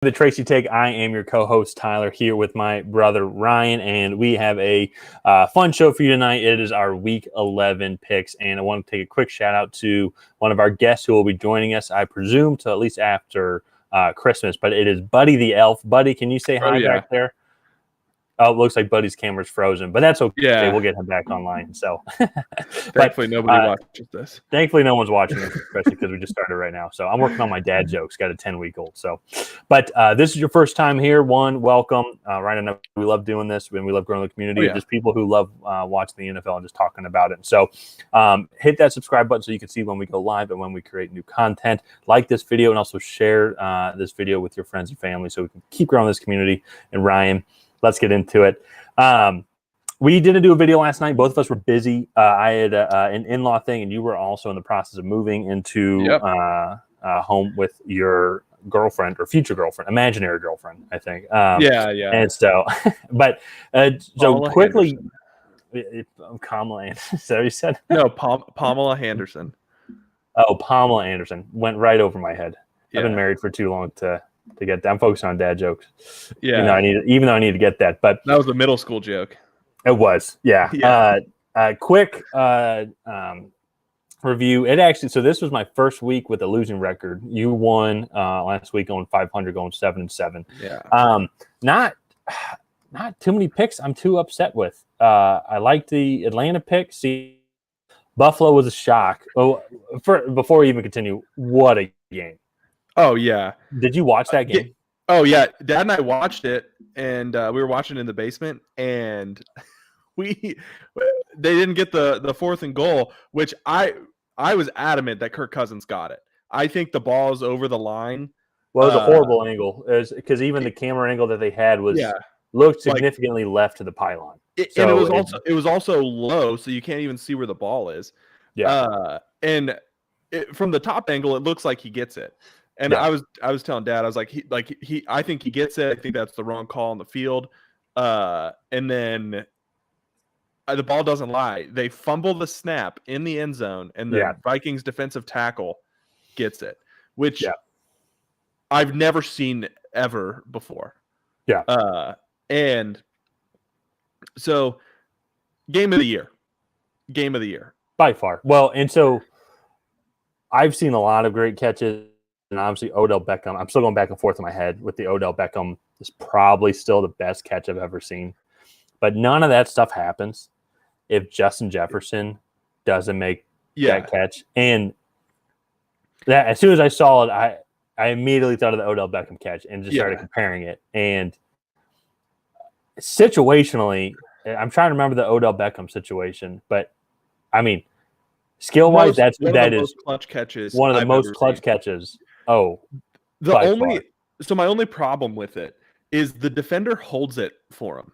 The Tracy Take. I am your co-host Tyler here with my brother Ryan, and we have a fun show for you tonight. It is our Week 11 picks, and I want to take a quick shout out to one of our guests who will be joining us, I presume, to at least after Christmas. But it is Buddy the Elf. Buddy, can you say hi back there? Oh, it looks like Buddy's camera's frozen, but that's okay. Yeah. We'll get him back online. So, thankfully, nobody watches this. Thankfully, no one's watching this, especially because we just started right now. So, I'm working on my dad jokes. Got a 10-week-old. So, but this is your first time here. Welcome. Ryan and I, we love doing this, and we love growing the community. Just people who love watching the NFL and just talking about it. So, hit that subscribe button so you can see when we go live and when we create new content. Like this video and also share this video with your friends and family so we can keep growing this community. And Ryan, let's get into it. We didn't do a video last night. Both of us were busy. I had an in-law thing, and you were also in the process of moving into home with your girlfriend or future girlfriend, imaginary girlfriend, I think. Yeah. And so, but so quickly, Kamala Anderson. Is that what you said? No, Pamela Henderson. Oh, Pamela Anderson went right over my head. Yeah. I've been married for too long to get that. I'm focused on dad jokes. Yeah. Even though I need to get that. But that was a middle school joke. It was. Yeah. Quick review. It actually, so this was my first week with a losing record. You won last week going 500, going 7-7. Yeah. Not too many picks I'm too upset with. I like the Atlanta pick. See, Buffalo was a shock. Oh, before we even continue, what a game. Oh, yeah. Did you watch that game? Oh, yeah. Dad and I watched it, and we were watching it in the basement, and they didn't get the fourth and goal, which I was adamant that Kirk Cousins got it. I think the ball is over the line. Well, it was a horrible angle, because even the camera angle that they had looked significantly left to the pylon. It was also low, so you can't even see where the ball is. Yeah. From the top angle, it looks like he gets it. And I was telling Dad, I was like, I think he gets it. I think that's the wrong call on the field. And then the ball doesn't lie. They fumble the snap in the end zone, and the Vikings defensive tackle gets it, which I've never seen ever before. Yeah. And so game of the year by far. Well, and so I've seen a lot of great catches. And obviously, Odell Beckham, I'm still going back and forth in my head with the Odell Beckham is probably still the best catch I've ever seen. But none of that stuff happens if Justin Jefferson doesn't make that catch. And that as soon as I saw it, I immediately thought of the Odell Beckham catch and just started comparing it. And situationally, I'm trying to remember the Odell Beckham situation. But, I mean, skill-wise, that is clutch catches. One of the most clutch catches. Oh, so my only problem with it is the defender holds it for him.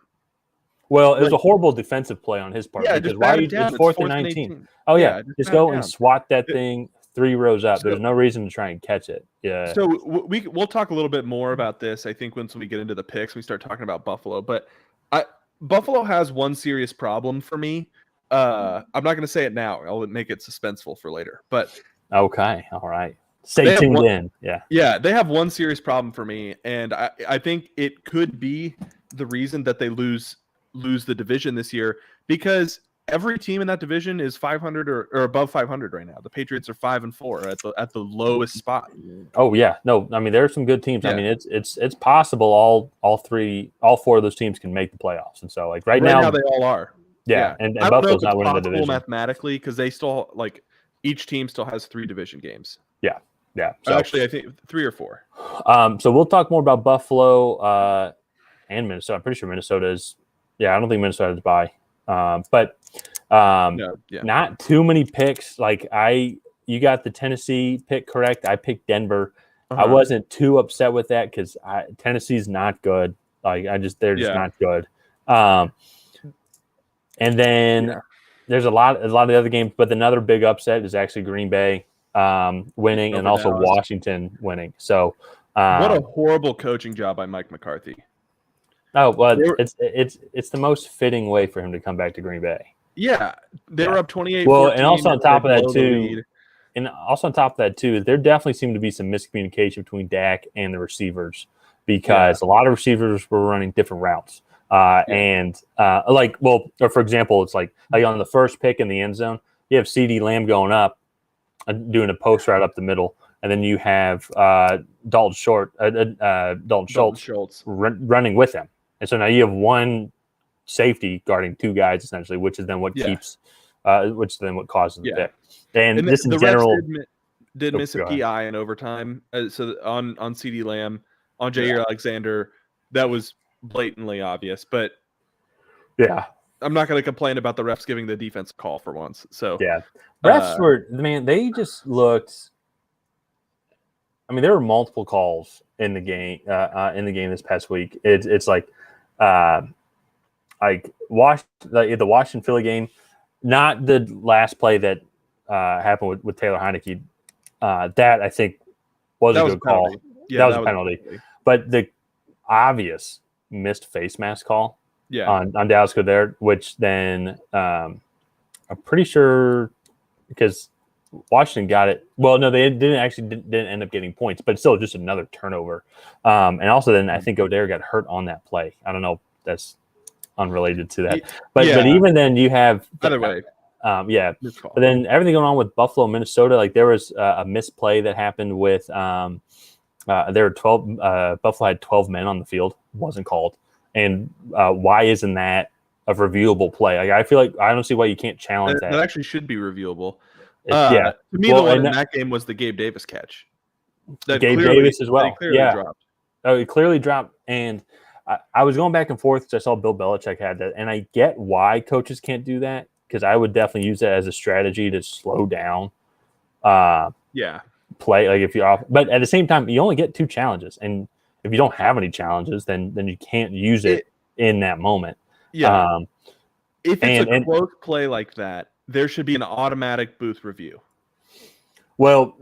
Well, it was a horrible defensive play on his part. Yeah, because it's 4th and 19. Oh yeah, just go and swat that thing 3 rows up. There's no reason to try and catch it. Yeah. So we'll talk a little bit more about this. I think once we get into the picks, we start talking about Buffalo. But Buffalo has one serious problem for me. I'm not going to say it now. I'll make it suspenseful for later. But okay, all right. Stay tuned in. Yeah, they have one serious problem for me, and I think it could be the reason that they lose the division this year, because every team in that division is 500 or above 500 right now. The Patriots are 5-4 at the lowest spot. Oh yeah, no, I mean there are some good teams. Yeah. I mean it's possible all 4 of those teams can make the playoffs, and so like right now they all are. Yeah, and Buffalo's not winning the division mathematically because they still each team still has 3 division games. Yeah. So, actually, I think 3 or 4. So we'll talk more about Buffalo and Minnesota. I'm pretty sure Minnesota is. Yeah, I don't think Minnesota is bye. But not too many picks. Like you got the Tennessee pick correct. I picked Denver. I wasn't too upset with that because Tennessee's not good. Like they're just not good. And then there's a lot of the other games, but another big upset is actually Green Bay winning and also Washington winning. So what a horrible coaching job by Mike McCarthy. Oh, well, it's the most fitting way for him to come back to Green Bay. Yeah, they were up 28. Well, and also on top of that too, there definitely seemed to be some miscommunication between Dak and the receivers. because a lot of receivers were running different routes. For example, it's like on the first pick in the end zone, you have CD Lamb going up, doing a post route up the middle, and then you have Dalton Schultz running with him. And so now you have one safety guarding two guys essentially, which is then what causes the pick. And this in general did miss a PI in overtime. So on CD Lamb, on Jair Alexander, that was blatantly obvious. But I'm not going to complain about the refs giving the defense a call for once. So refs they just looked. I mean, there were multiple calls in the game this past week. It's like the Washington Philly game, not the last play that happened with Taylor Heineke. That I think was a good call. Yeah, that was a penalty. But the obvious missed face mask call on Dallas Goedert, which then I'm pretty sure because Washington got it. Well, no, they didn't end up getting points, but it's still just another turnover. And also then I think Goedert got hurt on that play. I don't know if that's unrelated to that. But even then you have either way. But then everything going on with Buffalo, Minnesota, like there was a misplay that happened with there were 12 Buffalo had 12 men on the field, wasn't called. And why isn't that a reviewable play? Like I feel like I don't see why you can't challenge that. That actually should be reviewable. To me, the one in that game was the Gabe Davis catch. Gabe Davis as well. Dropped. Oh, it clearly dropped. And I was going back and forth because I saw Bill Belichick had that. And I get why coaches can't do that, because I would definitely use that as a strategy to slow down play. Like if you're off. But at the same time, you only get 2 challenges. And if you don't have any challenges, then you can't use it in that moment. Yeah. If it's a close play like that, there should be an automatic booth review. Well,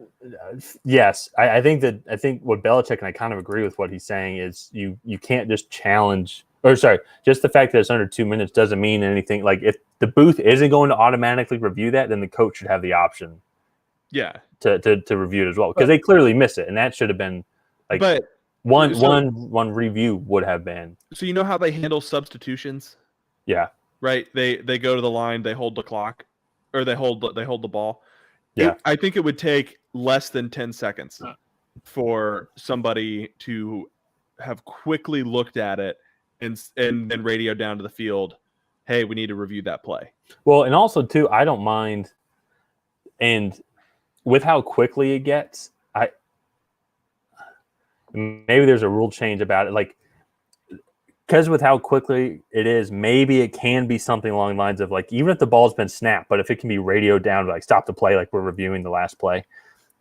yes, I think what Belichick, and I kind of agree with what he's saying, is you can't just challenge, just the fact that it's under 2 minutes doesn't mean anything. Like if the booth isn't going to automatically review that, then the coach should have the option, to review it as well, because they clearly miss it, and that should have been like, but one review would have been. So you know how they handle substitutions? Yeah. Right. They go to the line, they hold the clock, or they hold the ball. Yeah. I think it would take less than 10 seconds for somebody to have quickly looked at it and then radio down to the field, hey, we need to review that play. Well, and also too, I don't mind, and with how quickly it gets, maybe there's a rule change about it, like, because with how quickly it is, maybe it can be something along the lines of like, even if the ball's been snapped, but if it can be radioed down to like stop the play, like we're reviewing the last play,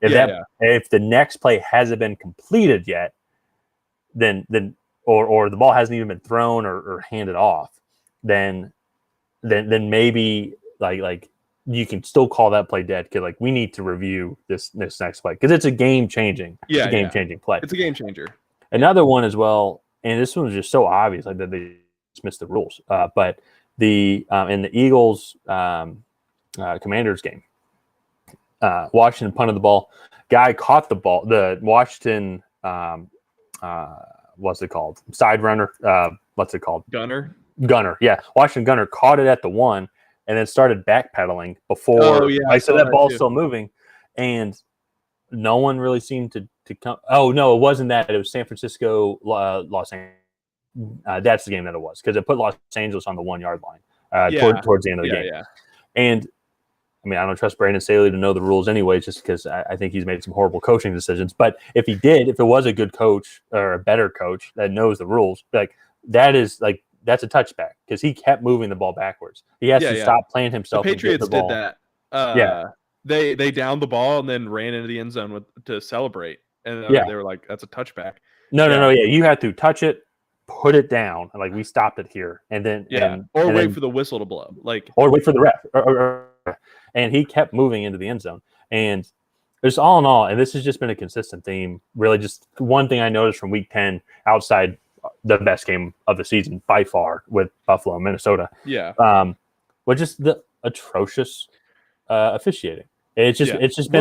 if the next play hasn't been completed yet, then or the ball hasn't even been thrown or handed off, then maybe like you can still call that play dead, because like we need to review this next play, because it's a game changing play. It's a game changer. Another one as well. And this one was just so obvious, like that they just missed the rules. But in the Eagles Commanders game, Washington punted the ball. Guy caught the ball. The Washington, what's it called? Side runner. What's it called? Gunner. Yeah, Washington Gunner caught it at the 1 and then started backpedaling before. Oh yeah, so that ball's still moving, and no one really seemed to come. Oh no, it wasn't that. It was San Francisco, Los Angeles. That's the game that it was, because it put Los Angeles on the 1 yard line towards the end of the game. Yeah. And I mean, I don't trust Brandon Staley to know the rules anyway, just because I think he's made some horrible coaching decisions. But if he did, if it was a good coach or a better coach that knows the rules, like that's a touchback, because he kept moving the ball backwards. He has to stop playing himself. The Patriots and get the ball. did that. They downed the ball and then ran into the end zone to celebrate, and they were like, "That's a touchback." No. Yeah, you have to touch it, put it down, like we stopped it here, and then wait for the whistle to blow, or wait for the ref. And he kept moving into the end zone, and just all in all, and this has just been a consistent theme. Really, just one thing I noticed from Week 10, outside the best game of the season by far with Buffalo and Minnesota, was just the atrocious officiating. It's just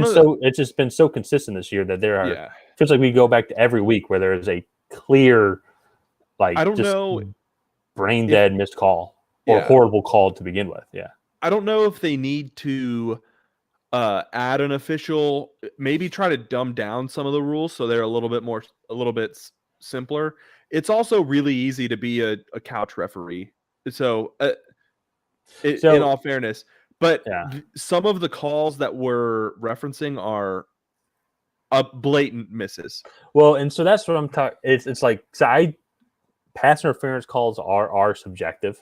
been so consistent this year that there are feels like we go back to every week where there is a clear, like I don't just know, brain dead missed call or horrible call to begin with. Yeah. I don't know if they need to add an official, maybe try to dumb down some of the rules so they're a little bit simpler. It's also really easy to be a couch referee. So, in all fairness, but some of the calls that we're referencing are blatant misses. Well, and so that's what I'm talking. It's like, pass interference calls are subjective.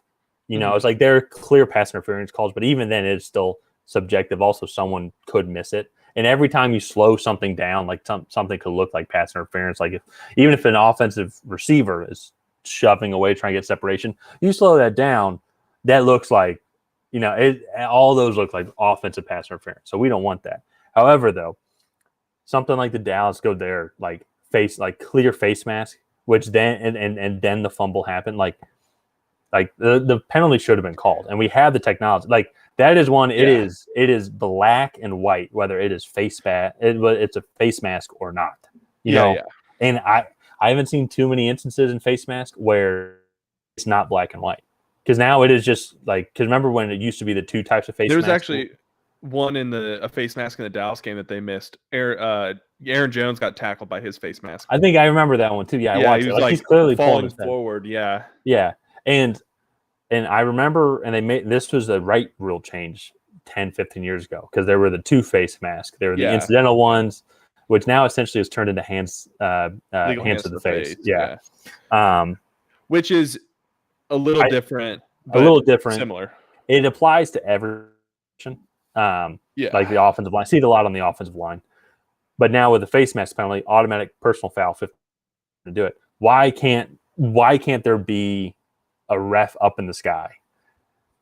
It's like they're clear pass interference calls, but even then it's still subjective. Also, someone could miss it. And every time you slow something down, like something could look like pass interference, like even if an offensive receiver is shoving away, trying to get separation, you slow that down, that looks like, all those look like offensive pass interference. So we don't want that. However, though, something like the Dallas go there, like clear face mask, which then and then the fumble happened, like the penalty should have been called, and we have the technology. Like that is one. It is black and white, whether it is it's a face mask or not. You know. And I haven't seen too many instances in face mask where it's not black and white, because now it is just like, because remember when it used to be the two types of face masks? There's actually one in a face mask in the Dallas game that they missed. Aaron Jones got tackled by his face mask. I think I remember that one too. Yeah, I watched he was he's clearly falling forward. Yeah. And I remember, and this was a right rule change 10, 15 years ago, because there were the two face masks. There were the incidental ones, which now essentially has turned into hands to the face. Which is a little different. Similar. It applies to every like the offensive line. I see it a lot on the offensive line. But now with the face mask penalty, automatic personal foul, 50 to do it. Why can't there be a ref up in the sky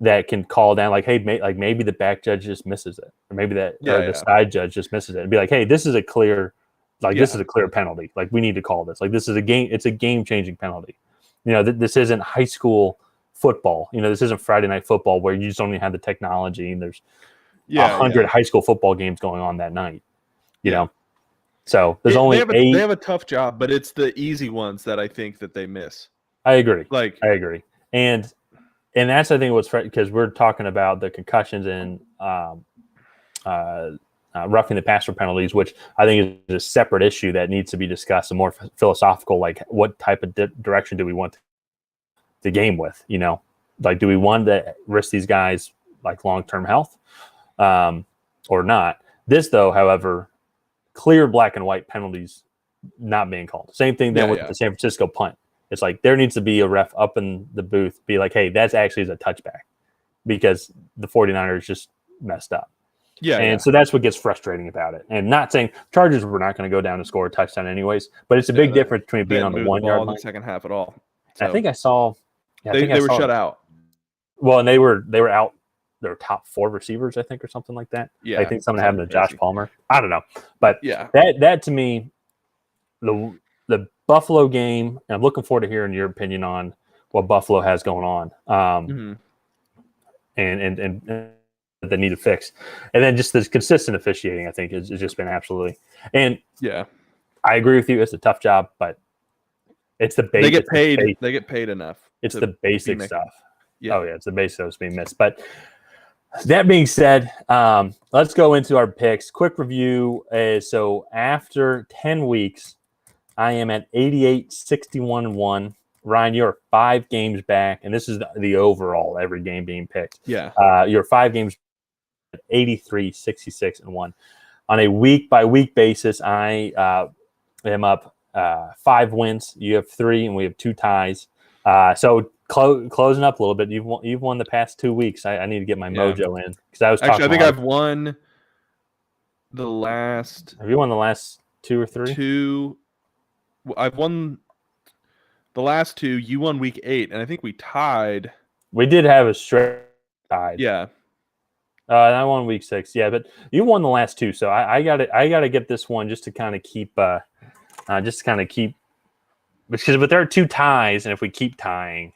that can call down, like, hey, maybe the back judge just misses it, or maybe the side judge just misses it, and be like, hey, this is a clear, this is a clear penalty. Like, we need to call this. Like, this is a game. It's a game-changing penalty. This isn't high school football. This isn't Friday night football where you just don't even have the technology, and there's 100 high school football games going on that night. You know. So there's only 8. They have a tough job, but it's the easy ones that I think that they miss. I agree. I agree. And that's, I think, what's because we're talking about the concussions and roughing the passer penalties, which I think is a separate issue that needs to be discussed, and more philosophical, like what type of direction do we want the game with? Like, do we want to risk these guys like long-term health or not? This, though, however, clear black and white penalties not being called. Same thing then with the San Francisco punt. It's like there needs to be a ref up in the booth, be like, hey, that's actually a touchback, because the 49ers just messed up. So that's what gets frustrating about it. And not saying Chargers were not going to go down and score a touchdown anyways, but it's a big difference between being on the 1 yard line in the second half at all. So I think I saw they were shut out. Well, and they were out their top 4 receivers, I think, or something like that. I think something happened to Josh Palmer. I don't know. But that to me, the Buffalo game, and I'm looking forward to hearing your opinion on what Buffalo has going on. And they need to fix. And then just this consistent officiating, I think, has just been absolutely. And I agree with you. It's a tough job, but it's the basic. They get paid enough. It's the basic stuff. It's the basic stuff that's being missed. But that being said, let's go into our picks. Quick review. So after 10 weeks, I am at 88, 61-1. Ryan, you're 5 games back, and this is the overall, every game being picked. You're 5 games, 83, 66-1. On a week-by-week basis, I am up 5 wins. You have 3, and we have 2 ties. So closing up a little bit. You've won the past 2 weeks. I need to get my mojo in, because I was actually. I think I've won the last. Have you won the last 2 or 3? 2. I've won the last 2. You won week 8, and I think we tied. We did have a straight tied. I won week 6. But you won the last 2, so I gotta get this one just to kind of keep because there are 2 ties, and if we keep tying,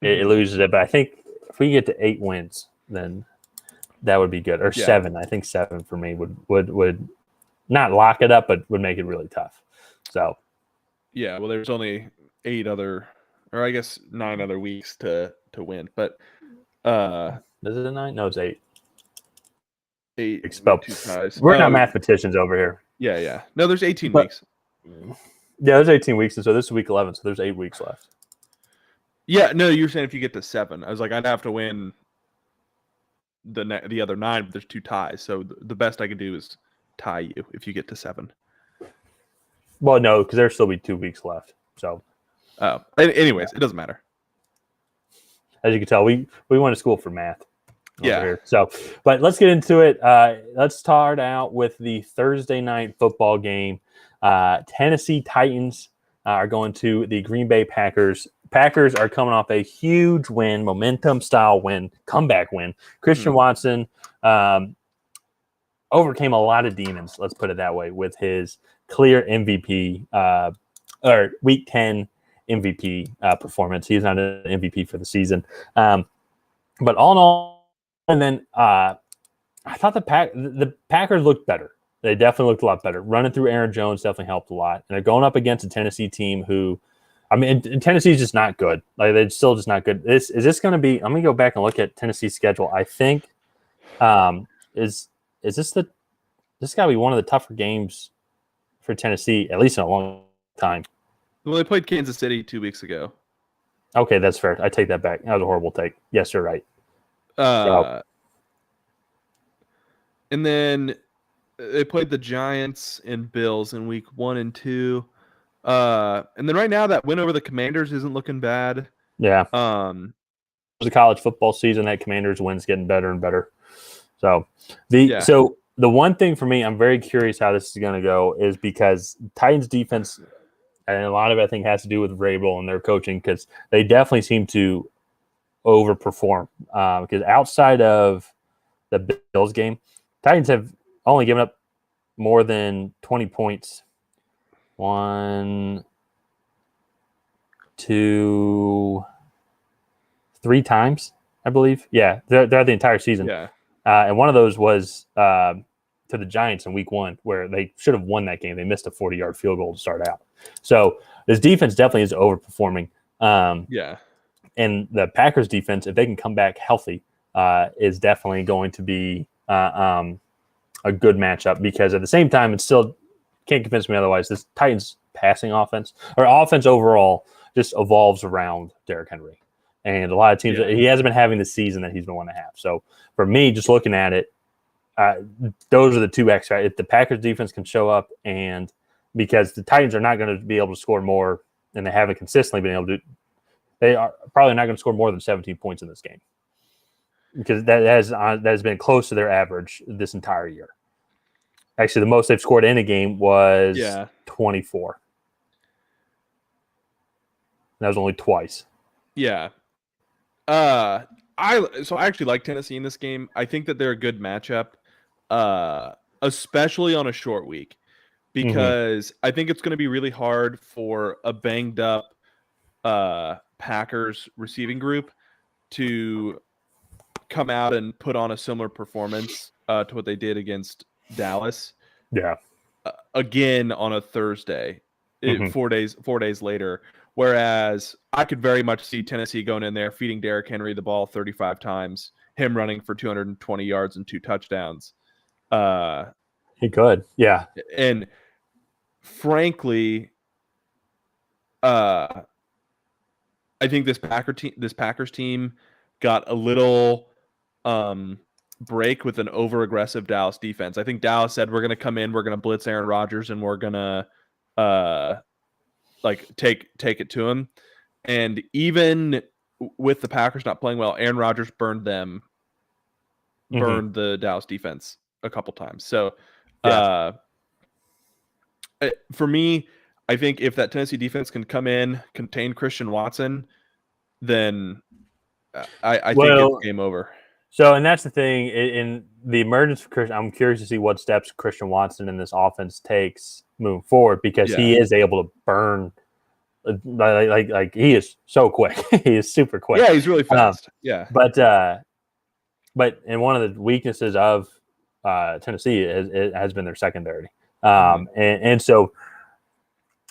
it loses it. But I think if we get to 8 wins, then that would be good. Or 7. I think 7 for me would not lock it up, but would make it really tough. So Yeah, well, there's only 9 other weeks to win, but is it a 9? No, it's 8. 8 So, with 2 ties. we're not mathematicians over here. Yeah. No, there's 18 But, weeks. Yeah, there's 18 weeks, and so this is week 11, so there's 8 weeks left. Yeah, no, you're saying if you get to 7. I was like, I'd have to win the other 9, but there's 2 ties. So the best I could do is tie you if you get to 7. Well, no, because there'll still be 2 weeks left. So, anyways, it doesn't matter. As you can tell, we went to school for math. Yeah. Here. So, but let's get into it. Let's start out with the Thursday night football game. Tennessee Titans are going to the Green Bay Packers. Packers are coming off a huge win, momentum-style win, comeback win. Christian Watson overcame a lot of demons, let's put it that way, with his clear MVP or Week 10 MVP performance. He's not an MVP for the season. But all in all, and then I thought the Packers looked better. They definitely looked a lot better. Running through Aaron Jones definitely helped a lot. And they're going up against a Tennessee team who, I mean, Tennessee's just not good. Like, they're still just not good. Is this going to be? I'm going to go back and look at Tennessee's schedule. I think is this got to be one of the tougher games for Tennessee, at least in a long time. Well, they played Kansas City 2 weeks ago. Okay, that's fair. I take that back. That was a horrible take. Yes, you're right. And then they played the Giants and Bills in week 1 and 2. And then right now that win over the Commanders isn't looking bad. Yeah. The college football season, that Commanders win's getting better and better. So the one thing for me, I'm very curious how this is going to go, is because Titans defense, and a lot of it I think has to do with Vrabel and their coaching, because they definitely seem to overperform. Because outside of the Bills game, Titans have only given up more than 20 points 1, 2, 3 times, I believe. Yeah, they're the entire season. Yeah. And one of those was to the Giants in week 1, where they should have won that game. They missed a 40-yard field goal to start out. So this defense definitely is overperforming. And the Packers defense, if they can come back healthy, is definitely going to be a good matchup, because at the same time, it's still can't convince me otherwise. This Titans passing offense, or offense overall, just evolves around Derrick Henry. And a lot of teams, he hasn't been having the season that he's been wanting to have. So for me, just looking at it, those are the 2 X. Right? If the Packers defense can show up, and because the Titans are not going to be able to score more, and they haven't consistently been able to, they are probably not going to score more than 17 points in this game, because that has been close to their average this entire year. Actually, the most they've scored in a game was 24. That was only twice. Yeah. I actually like Tennessee in this game. I think that they're a good matchup, especially on a short week, because I think it's going to be really hard for a banged up Packers receiving group to come out and put on a similar performance to what they did against Dallas. Yeah. Again on a Thursday, 4 days later. Whereas I could very much see Tennessee going in there, feeding Derrick Henry the ball 35 times, him running for 220 yards and 2 touchdowns. He could, yeah. And frankly, I think this Packers team got a little break with an over-aggressive Dallas defense. I think Dallas said, we're going to come in, we're going to blitz Aaron Rodgers, and we're going to take it to him. And even with the Packers not playing well, Aaron Rodgers burned the Dallas defense a couple times. So for me, I think if that Tennessee defense can come in, contain Christian Watson, then I think it's game over. So, and that's the thing, in the emergence of Christian, I'm curious to see what steps Christian Watson in this offense takes moving forward, because he is able to burn. Like he is so quick. He is super quick. Yeah, he's really fast. But and one of the weaknesses of Tennessee has been their secondary. And so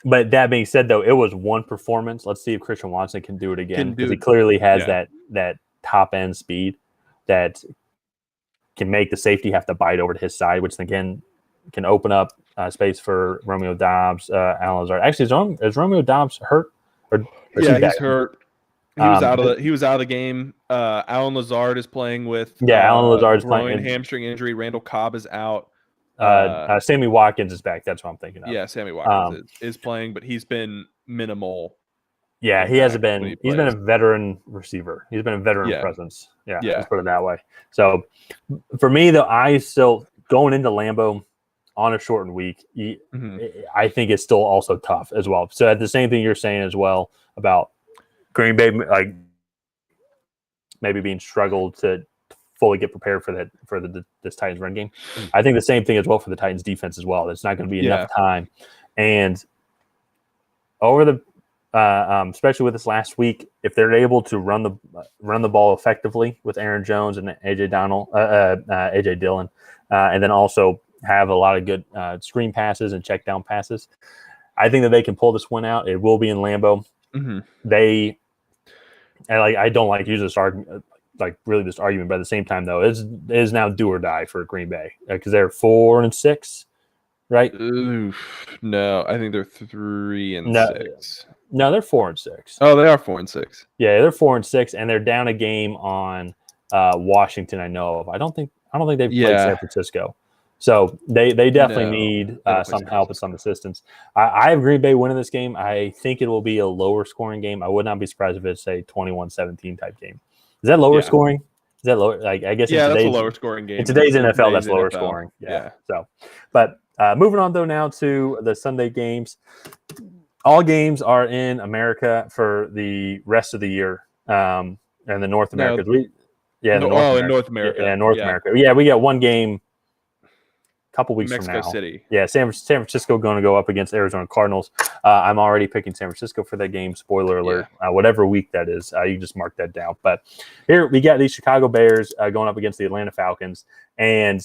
But that being said, though, it was one performance. Let's see if Christian Watson can do it again, because he clearly has that top end speed that can make the safety have to bite over to his side, which again can open up space for Romeo Doubs, Alan Lazard. Actually, is Romeo Doubs hurt? Or he's hurt. He was out of the game. Alan Lazard is playing with Alan Lazard is groin playing hamstring injury. Randall Cobb is out. Sammy Watkins is back. That's what I'm thinking of. Yeah, Sammy Watkins is playing, but he's been minimal. Yeah, he hasn't been. He's been a veteran receiver. He's been a veteran presence. Yeah, let's put it that way. So for me, though, I still going into Lambeau on a shortened week. I think it's still also tough as well. So at the same thing you're saying as well about Green Bay, like maybe being struggled to fully get prepared for this Titans run game. I think the same thing as well for the Titans defense as well. It's not going to be enough time, and over the especially with this last week, if they're able to run the ball effectively with Aaron Jones and AJ Dillon, and then also have a lot of good screen passes and check down passes, I think that they can pull this one out. It will be in Lambeau. I don't like using this argument, this argument, but at the same time, though, it is now do or die for Green Bay because they're 4-6, right? Oof, no, I think they're 3-6. No, they're 4-6. Oh, they are 4-6. Yeah, they're 4-6, and they're down a game on Washington. I know of. I don't think they've played San Francisco, so they definitely need some help and some assistance. I have Green Bay winning this game. I think it will be a lower scoring game. I would not be surprised if it's a 21-17 type game. Is that lower scoring? Is that lower? I guess. That's a lower scoring game. In today's NFL, that's lower scoring. Yeah. So, but moving on though now to the Sunday games. All games are in America for the rest of the year, and the North America. In North America. Yeah, North America. Yeah, we got one game a couple weeks from now. Mexico City. Yeah, San Francisco going to go up against Arizona Cardinals. I'm already picking San Francisco for that game. Spoiler alert. Whatever week that is, you just mark that down. But here we got these Chicago Bears going up against the Atlanta Falcons, and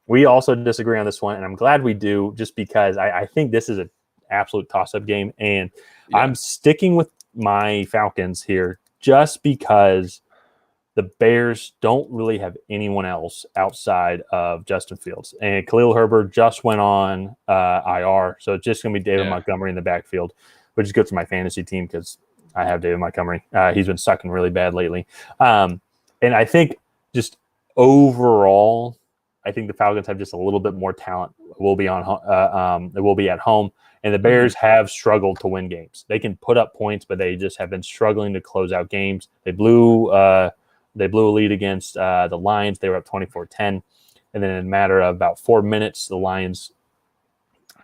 we also disagree on this one, and I'm glad we do, just because I think this is an absolute toss-up game, and I'm sticking with my Falcons here just because the Bears don't really have anyone else outside of Justin Fields, and Khalil Herbert just went on IR, so it's just going to be David Montgomery in the backfield, which is good for my fantasy team because I have David Montgomery. He's been sucking really bad lately, and I think just overall, I think the Falcons have just a little bit more talent. It will be at home. And the Bears have struggled to win games. They can put up points, but they just have been struggling to close out games. They blew a lead against the Lions. They were up 24-10. And then in a matter of about 4 minutes, the Lions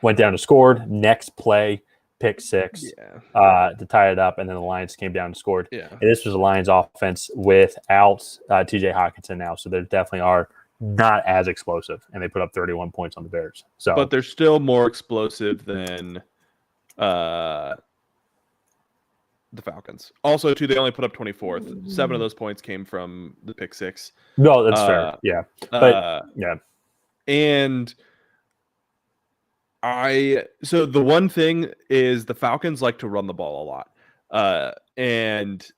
went down and scored. Next play, pick six to tie it up. And then the Lions came down and scored. Yeah. And this was the Lions offense without TJ Hawkinson now. So there definitely are not as explosive, and they put up 31 points on the Bears. So, but they're still more explosive than the Falcons. Also, too, they only put up 24. 7 of those points came from the pick six. No, that's fair. Yeah, but and so the one thing is the Falcons like to run the ball a lot, and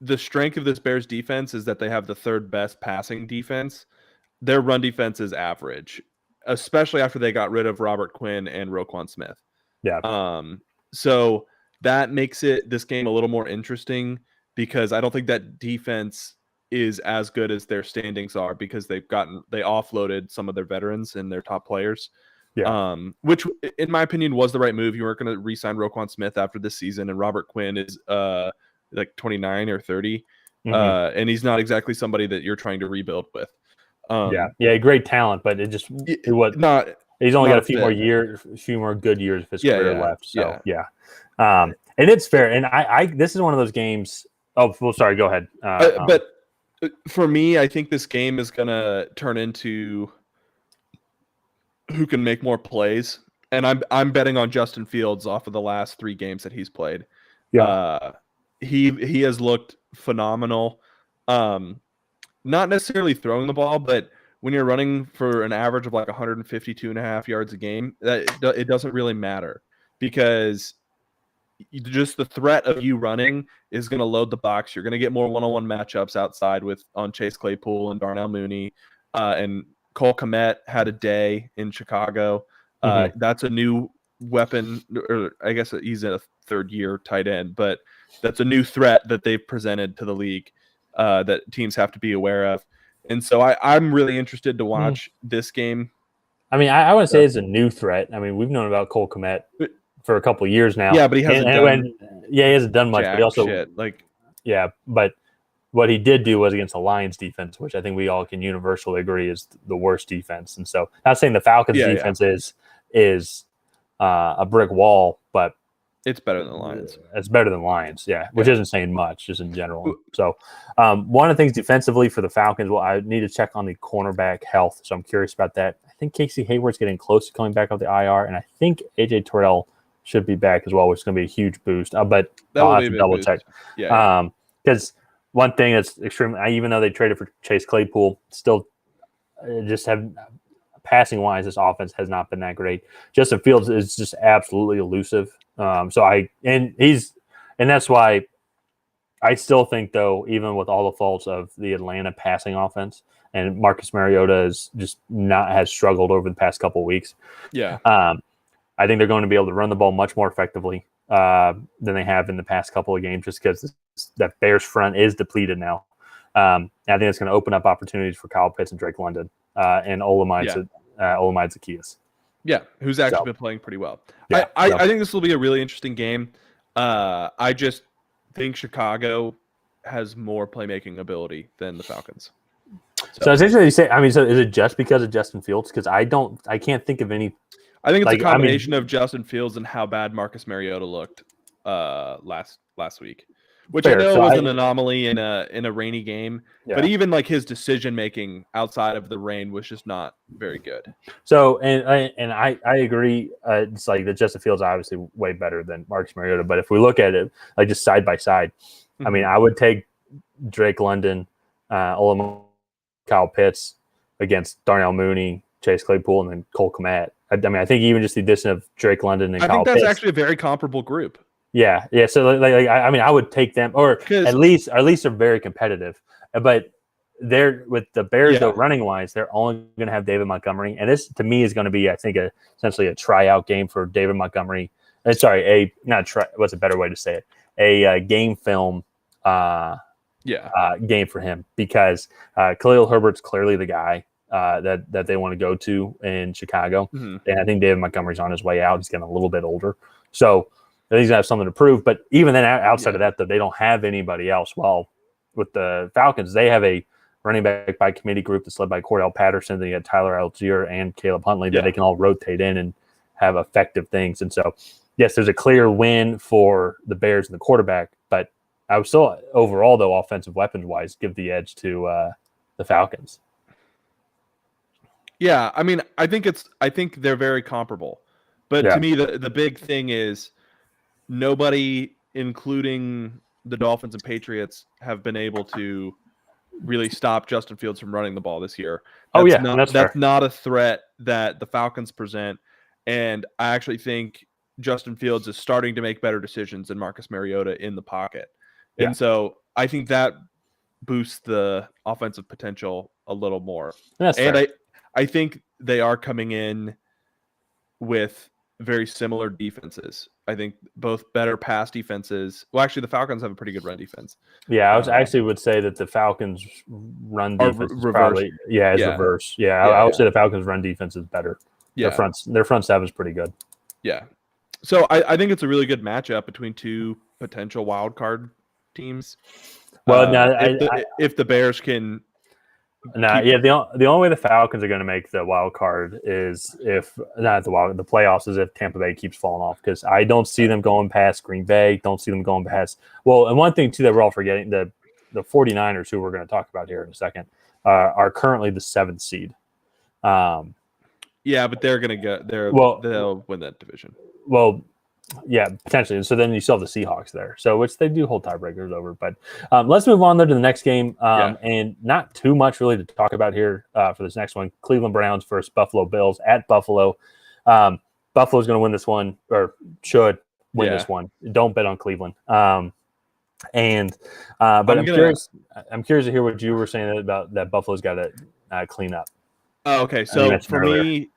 the strength of this Bears defense is that they have the third best passing defense. Their run defense is average, especially after they got rid of Robert Quinn and Roquan Smith. Yeah. So that makes this game a little more interesting because I don't think that defense is as good as their standings are because they offloaded some of their veterans and their top players. Yeah. Which in my opinion was the right move. You weren't going to re-sign Roquan Smith after this season, and Robert Quinn is like 29 or 30, and he's not exactly somebody that you're trying to rebuild with. Great talent, but he's only got a few more good years of his career left. So and it's fair. And I this is one of those games. Oh, well, sorry, go ahead. But for me, I think this game is gonna turn into who can make more plays, and I'm betting on Justin Fields off of the last 3 games that he's played. Yeah. He has looked phenomenal. Not necessarily throwing the ball, but when you're running for an average of like 152.5 yards a game, it doesn't really matter because just the threat of you running is going to load the box. You're going to get more one-on-one matchups outside on Chase Claypool and Darnell Mooney. And Cole Kmet had a day in Chicago. That's a new weapon, or I guess he's a third-year tight end, but that's a new threat that they've presented to the league that teams have to be aware of. And so I'm really interested to watch this game. I mean, I wouldn't say it's a new threat. I mean, we've known about Cole Kmet for a couple of years now. Yeah, but he hasn't he hasn't done much. But he also, but what he did do was against the Lions defense, which I think we all can universally agree is the worst defense. And so, not saying the Falcons defense is a brick wall, but it's better than the Lions. It's better than Lions, which isn't saying much, just in general. So, one of the things defensively for the Falcons, I need to check on the cornerback health. So I'm curious about that. I think Casey Hayward's getting close to coming back off the IR, and I think AJ Terrell should be back as well, which is going to be a huge boost. But I'll have to double check. Because one thing that's extremely, even though they traded for Chase Claypool, still just have passing wise, this offense has not been that great. Justin Fields is just absolutely elusive. That's why I still think, though, even with all the faults of the Atlanta passing offense, and Marcus Mariota has struggled over the past couple of weeks. I think they're going to be able to run the ball much more effectively than they have in the past couple of games, just because that Bears front is depleted now. I think it's going to open up opportunities for Kyle Pitts and Drake London and Olamide Zaccheaus. Yeah, who's actually been playing pretty well. I think this will be a really interesting game. I just think Chicago has more playmaking ability than the Falcons. So it's interesting you say. I mean, so is it just because of Justin Fields? Because I can't think of any. I think it's a combination of Justin Fields and how bad Marcus Mariota looked last week, which I know was an anomaly in a rainy game. But even like his decision making outside of the rain was just not very good. So and I agree. It's like that Justin Fields is obviously way better than Marcus Mariota. But if we look at it like just side by side, I mean, I would take Drake London, Kyle Pitts against Darnell Mooney, Chase Claypool, and then Cole Kmet. I mean, I think even just the addition of Drake London and Kyle Pitts. I think that's actually a very comparable group. Yeah. So I mean, I would take them, or at least they're very competitive. But they're with the Bears though, running wise, they're only going to have David Montgomery, and this to me is going to be, I think, essentially a tryout game for David Montgomery. What's a better way to say it? A game film. Game for him because Khalil Herbert's clearly the guy that they want to go to in Chicago. And I think David Montgomery's on his way out. He's getting a little bit older. So he's going to have something to prove. But even then, outside of that, though, they don't have anybody else. Well, with the Falcons, they have a running back by committee group that's led by Cordell Patterson. They got Tyler Algier and Caleb Huntley that they can all rotate in and have effective things. And so, yes, there's a clear win for the Bears and the quarterback. But I would still, overall, though, offensive weapons-wise, give the edge to the Falcons. Yeah, I mean, I think they're very comparable. But to me, the big thing is nobody, including the Dolphins and Patriots, have been able to really stop Justin Fields from running the ball this year. That's not a threat that the Falcons present. And I actually think Justin Fields is starting to make better decisions than Marcus Mariota in the pocket. And so I think that boosts the offensive potential a little more. I think they are coming in with very similar defenses. I think both better pass defenses. Well, actually, the Falcons have a pretty good run defense. Yeah, I actually would say that the Falcons' run defense is probably reverse. Yeah, I would say the Falcons' run defense is better. Yeah, their front seven is pretty good. Yeah, so I think it's a really good matchup between two potential wild card teams. Well, if the Bears can. The only way the Falcons are going to make the wild card is if the playoffs is if Tampa Bay keeps falling off, because I don't see them going past Green Bay. Don't see them going past. Well, and one thing too that we're all forgetting, the 49ers, who we're going to talk about here in a second, are currently the 7th seed. But they're going to they'll win that division. Well, Yeah, potentially. And so then you still have the Seahawks there. So which they do hold tiebreakers over. But let's move on there to the next game. And not too much really to talk about here for this next one. Cleveland Browns versus Buffalo Bills at Buffalo. Buffalo's going to win this one, or should win this one. Don't bet on Cleveland. But I'm curious to hear what you were saying about that Buffalo's got to clean up. Oh, okay. So for me,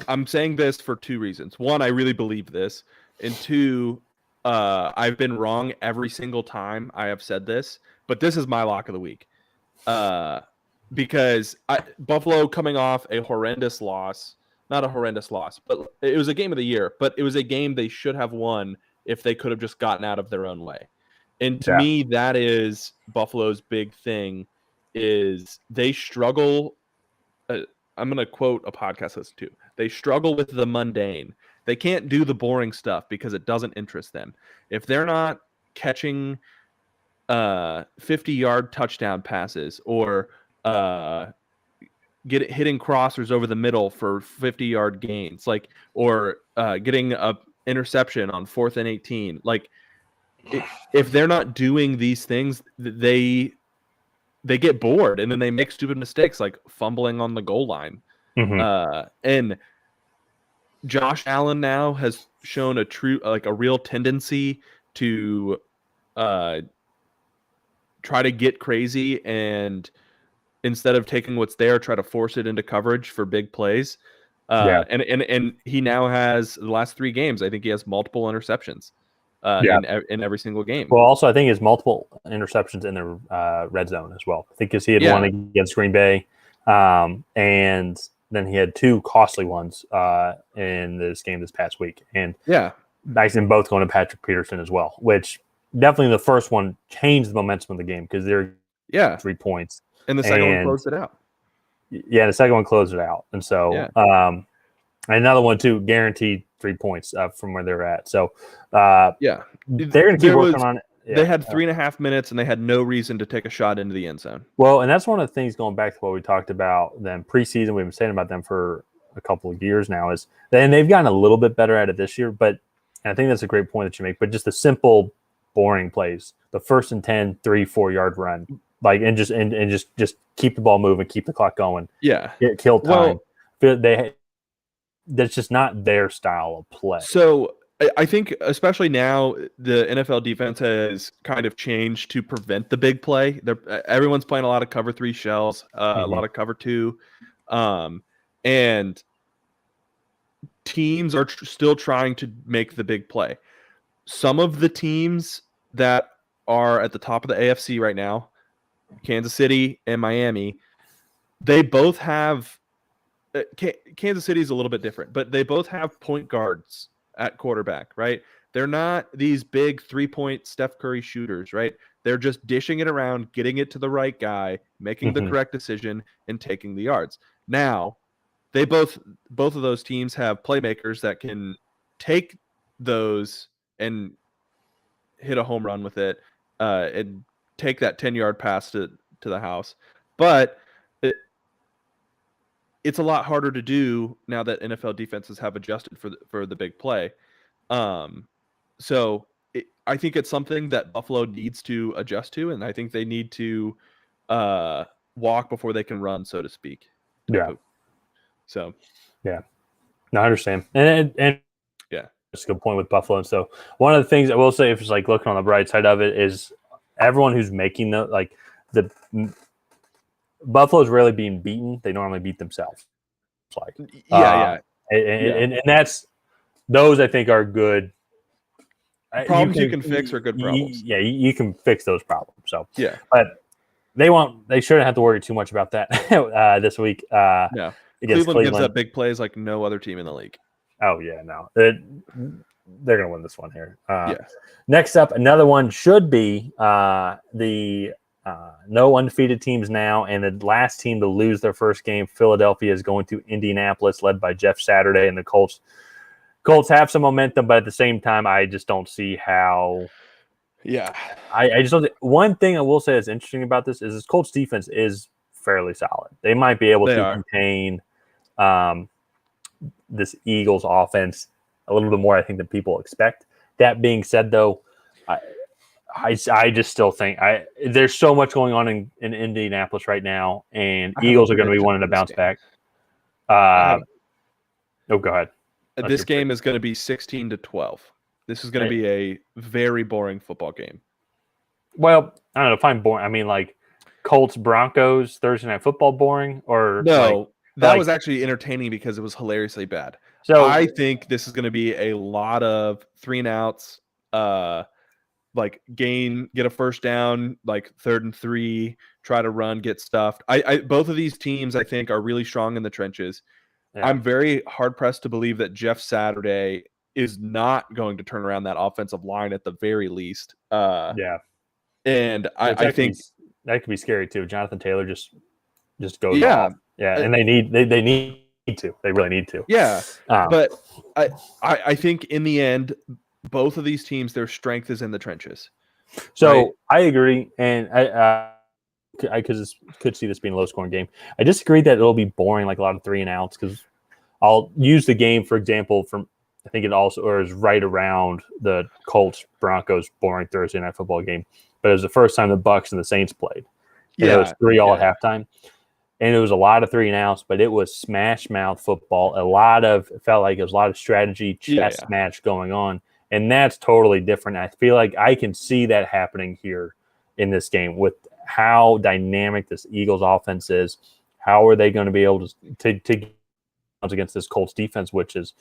I'm saying this for two reasons. One, I really believe this. And two, I've been wrong every single time I have said this. But this is my lock of the week. Because Buffalo coming off a horrendous loss. Not a horrendous loss, but it was a game of the year. But it was a game they should have won if they could have just gotten out of their own way. And to me, that is Buffalo's big thing, is they struggle. I'm going to quote a podcast I listen to. They struggle with the mundane. They can't do the boring stuff because it doesn't interest them. If they're not catching 50-yard touchdown passes or hitting crossers over the middle for 50-yard gains, or getting a interception on 4th and 18, if they're not doing these things, they get bored and then they make stupid mistakes like fumbling on the goal line. And Josh Allen now has shown a real tendency to try to get crazy, and instead of taking what's there, try to force it into coverage for big plays. And he now has the last 3 games. I think he has multiple interceptions in every single game. Well, also I think he has multiple interceptions in the red zone as well. I think because he had one against Green Bay, and then he had 2 costly ones in this game this past week. And actually both going to Patrick Peterson as well, which definitely the first one changed the momentum of the game because they're 3 points. And the second one closed it out. Yeah, the second one closed it out. And so another one too, guaranteed 3 points from where they're at. So they're going to keep working on it. Yeah. They had 3.5 minutes, and they had no reason to take a shot into the end zone. Well, and that's one of the things going back to what we talked about them preseason. We've been saying about them for a couple of years now and they've gotten a little bit better at it this year. But I think that's a great point that you make. But just the simple, boring plays, the 1st and 10, 3-4 yard run, and just keep the ball moving, keep the clock going. Kill time. That's just not their style of play. So I think especially now the NFL defense has kind of changed to prevent the big play. Everyone's playing a lot of cover 3 shells, a lot of cover 2, and teams are still trying to make the big play. Some of the teams that are at the top of the AFC right now, Kansas City and Miami, they both have Kansas City is a little bit different, but they both have point guards at quarterback, right? They're not these big 3-point Steph Curry shooters, right? They're just dishing it around, getting it to the right guy, making the correct decision, and taking the yards. Now, they both of those teams have playmakers that can take those and hit a home run with it, and take that 10-yard pass to the house. But it's a lot harder to do now that NFL defenses have adjusted for the big play. So I think it's something that Buffalo needs to adjust to, and I think they need to walk before they can run, so to speak. So. Yeah. No, I understand. And it's a good point with Buffalo. And so one of the things I will say, if it's looking on the bright side of it, is everyone who's making the Buffalo's rarely being beaten. They normally beat themselves. And that's those I think are good. Problems you can fix are good problems. You can fix those problems. So but they shouldn't have to worry too much about that this week. Cleveland gives up big plays like no other team in the league. Oh yeah, no, they're going to win this one here. Next up, another one should be the no undefeated teams now, and the last team to lose their first game, Philadelphia, is going to Indianapolis, led by Jeff Saturday, and the Colts. Colts have some momentum, but at the same time, I just don't see how. I just don't. One thing I will say is interesting about this is Colts defense is fairly solid. They might be able to contain this Eagles offense a little bit more, I think, than people expect. That being said, though, I just still think there's so much going on in Indianapolis right now, and Eagles are going to be wanting to bounce back. Go ahead. This game is going to be 16-12. This is going to be a very boring football game. Well, I don't know if I'm boring. I mean, like Colts Broncos Thursday Night Football boring, or no? That was actually entertaining because it was hilariously bad. So I think this is going to be a lot of 3-and-outs. Like get a first down, like 3rd and 3, try to run, get stuffed. Both of these teams, I think, are really strong in the trenches. Yeah. I'm very hard pressed to believe that Jeff Saturday is not going to turn around that offensive line at the very least. Yeah, and I think that could be scary too. Jonathan Taylor just goes off. Yeah, and they need to. They really need to. Yeah, but I think in the end, both of these teams, their strength is in the trenches. So right? I agree, and I could see this being a low-scoring game. I disagree that it'll be boring, like a lot of 3-and-outs, because I'll use the game, for example, from I think it also is right around the Colts Broncos boring Thursday Night Football game, but it was the first time the Bucs and the Saints played. And it was 3-all at halftime. And it was a lot of 3-and-outs, but it was smash mouth football. It felt like it was a lot of strategy, chess match going on. And that's totally different. I feel like I can see that happening here in this game with how dynamic this Eagles offense is. How are they going to be able to against this Colts defense, which is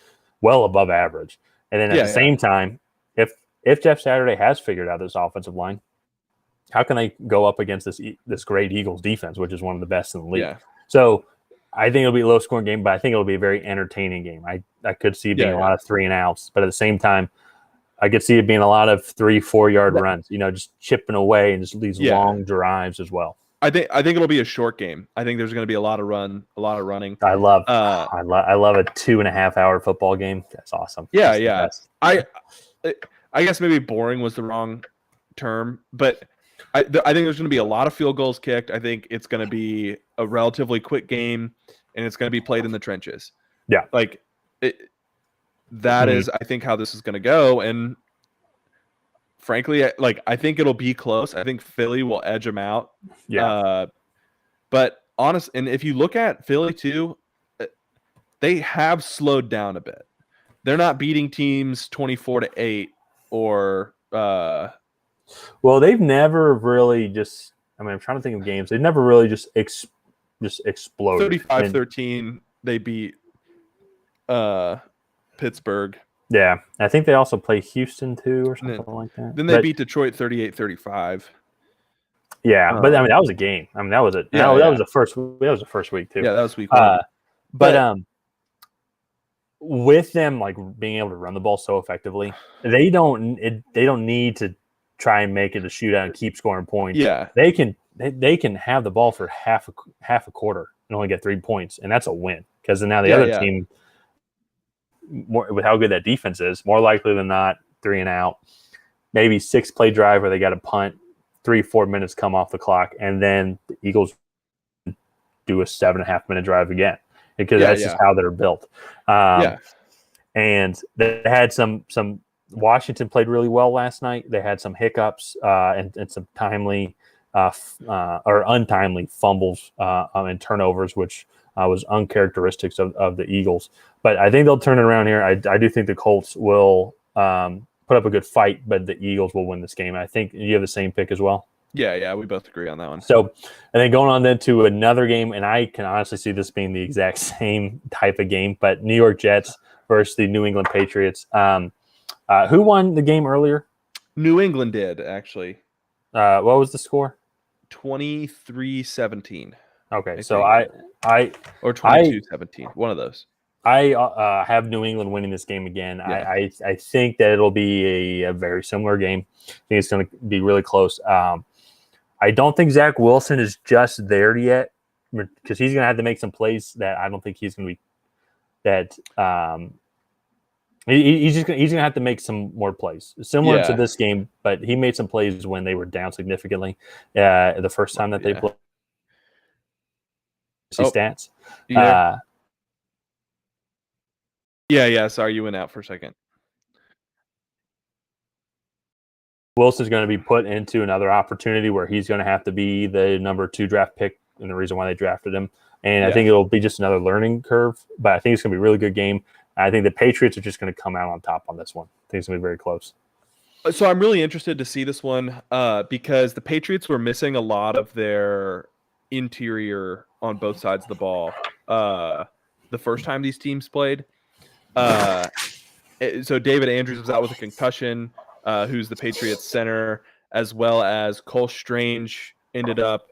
well above average? And then at the same time, if Jeff Saturday has figured out this offensive line, how can they go up against this great Eagles defense, which is one of the best in the league? Yeah. So I think it'll be a low-scoring game, but I think it'll be a very entertaining game. I could see it being a lot of 3-and-outs, but at the same time, I could see it being a lot of 3-4 yard runs, just chipping away and just these long drives as well. I think it'll be a short game. I think there's going to be a lot of running. I love a 2.5 hour football game. That's awesome. Yeah, that's I guess maybe boring was the wrong term, but I think there's going to be a lot of field goals kicked. I think it's going to be a relatively quick game, and it's going to be played in the trenches. Yeah, that is, I think, how this is going to go. And frankly, I think it'll be close. I think Philly will edge them out. Yeah. But and if you look at Philly too, they have slowed down a bit. They're not beating teams 24-8 or. Well, they've never really just. I mean, I'm trying to think of games. They've never really just exploded. 35-13. They beat. Pittsburgh. Yeah, I think they also play Houston too, or something like that. Then they beat Detroit 38-35. Yeah, but I mean that was a game. I mean that was that was the first. That was the first week too. Yeah, that was week 1. But with them being able to run the ball so effectively, they don't need to try and make it a shootout and keep scoring points. Yeah, they can have the ball for half a quarter and only get 3 points, and that's a win because then now the other team. With how good that defense is, more likely than not, 3-and-out, maybe 6-play drive where they got a punt, 3-4 minutes come off the clock, and then the Eagles do a 7.5-minute drive again because that's just how they're built. And they had some Washington played really well last night. They had some hiccups and some timely or untimely fumbles and turnovers, which was uncharacteristic of the Eagles. But I think they'll turn it around here. I do think the Colts will put up a good fight, but the Eagles will win this game. I think you have the same pick as well. Yeah, we both agree on that one. So, and then going on then to another game, and I can honestly see this being the exact same type of game, but New York Jets versus the New England Patriots. Who won the game earlier? New England did, actually. What was the score? 23-17. Okay, so I or 22-17, one of those. I have New England winning this game again. Yeah. I think that it'll be a very similar game. I think it's going to be really close. I don't think Zach Wilson is just there yet because he's going to have to make some plays that I don't think he's going to be that he's going to have to make some more plays similar to this game, but he made some plays when they were down significantly the first time that they played. Stats. Yeah. Sorry, you went out for a second. Wilson's going to be put into another opportunity where he's going to have to be the number 2 draft pick, and the reason why they drafted him. And I think it'll be just another learning curve, but I think it's going to be a really good game. I think the Patriots are just going to come out on top on this one. I think it's going to be very close. So I'm really interested to see this one because the Patriots were missing a lot of their interior on both sides of the ball the first time these teams played. So David Andrews was out with a concussion, who's the Patriots center, as well as Cole Strange ended up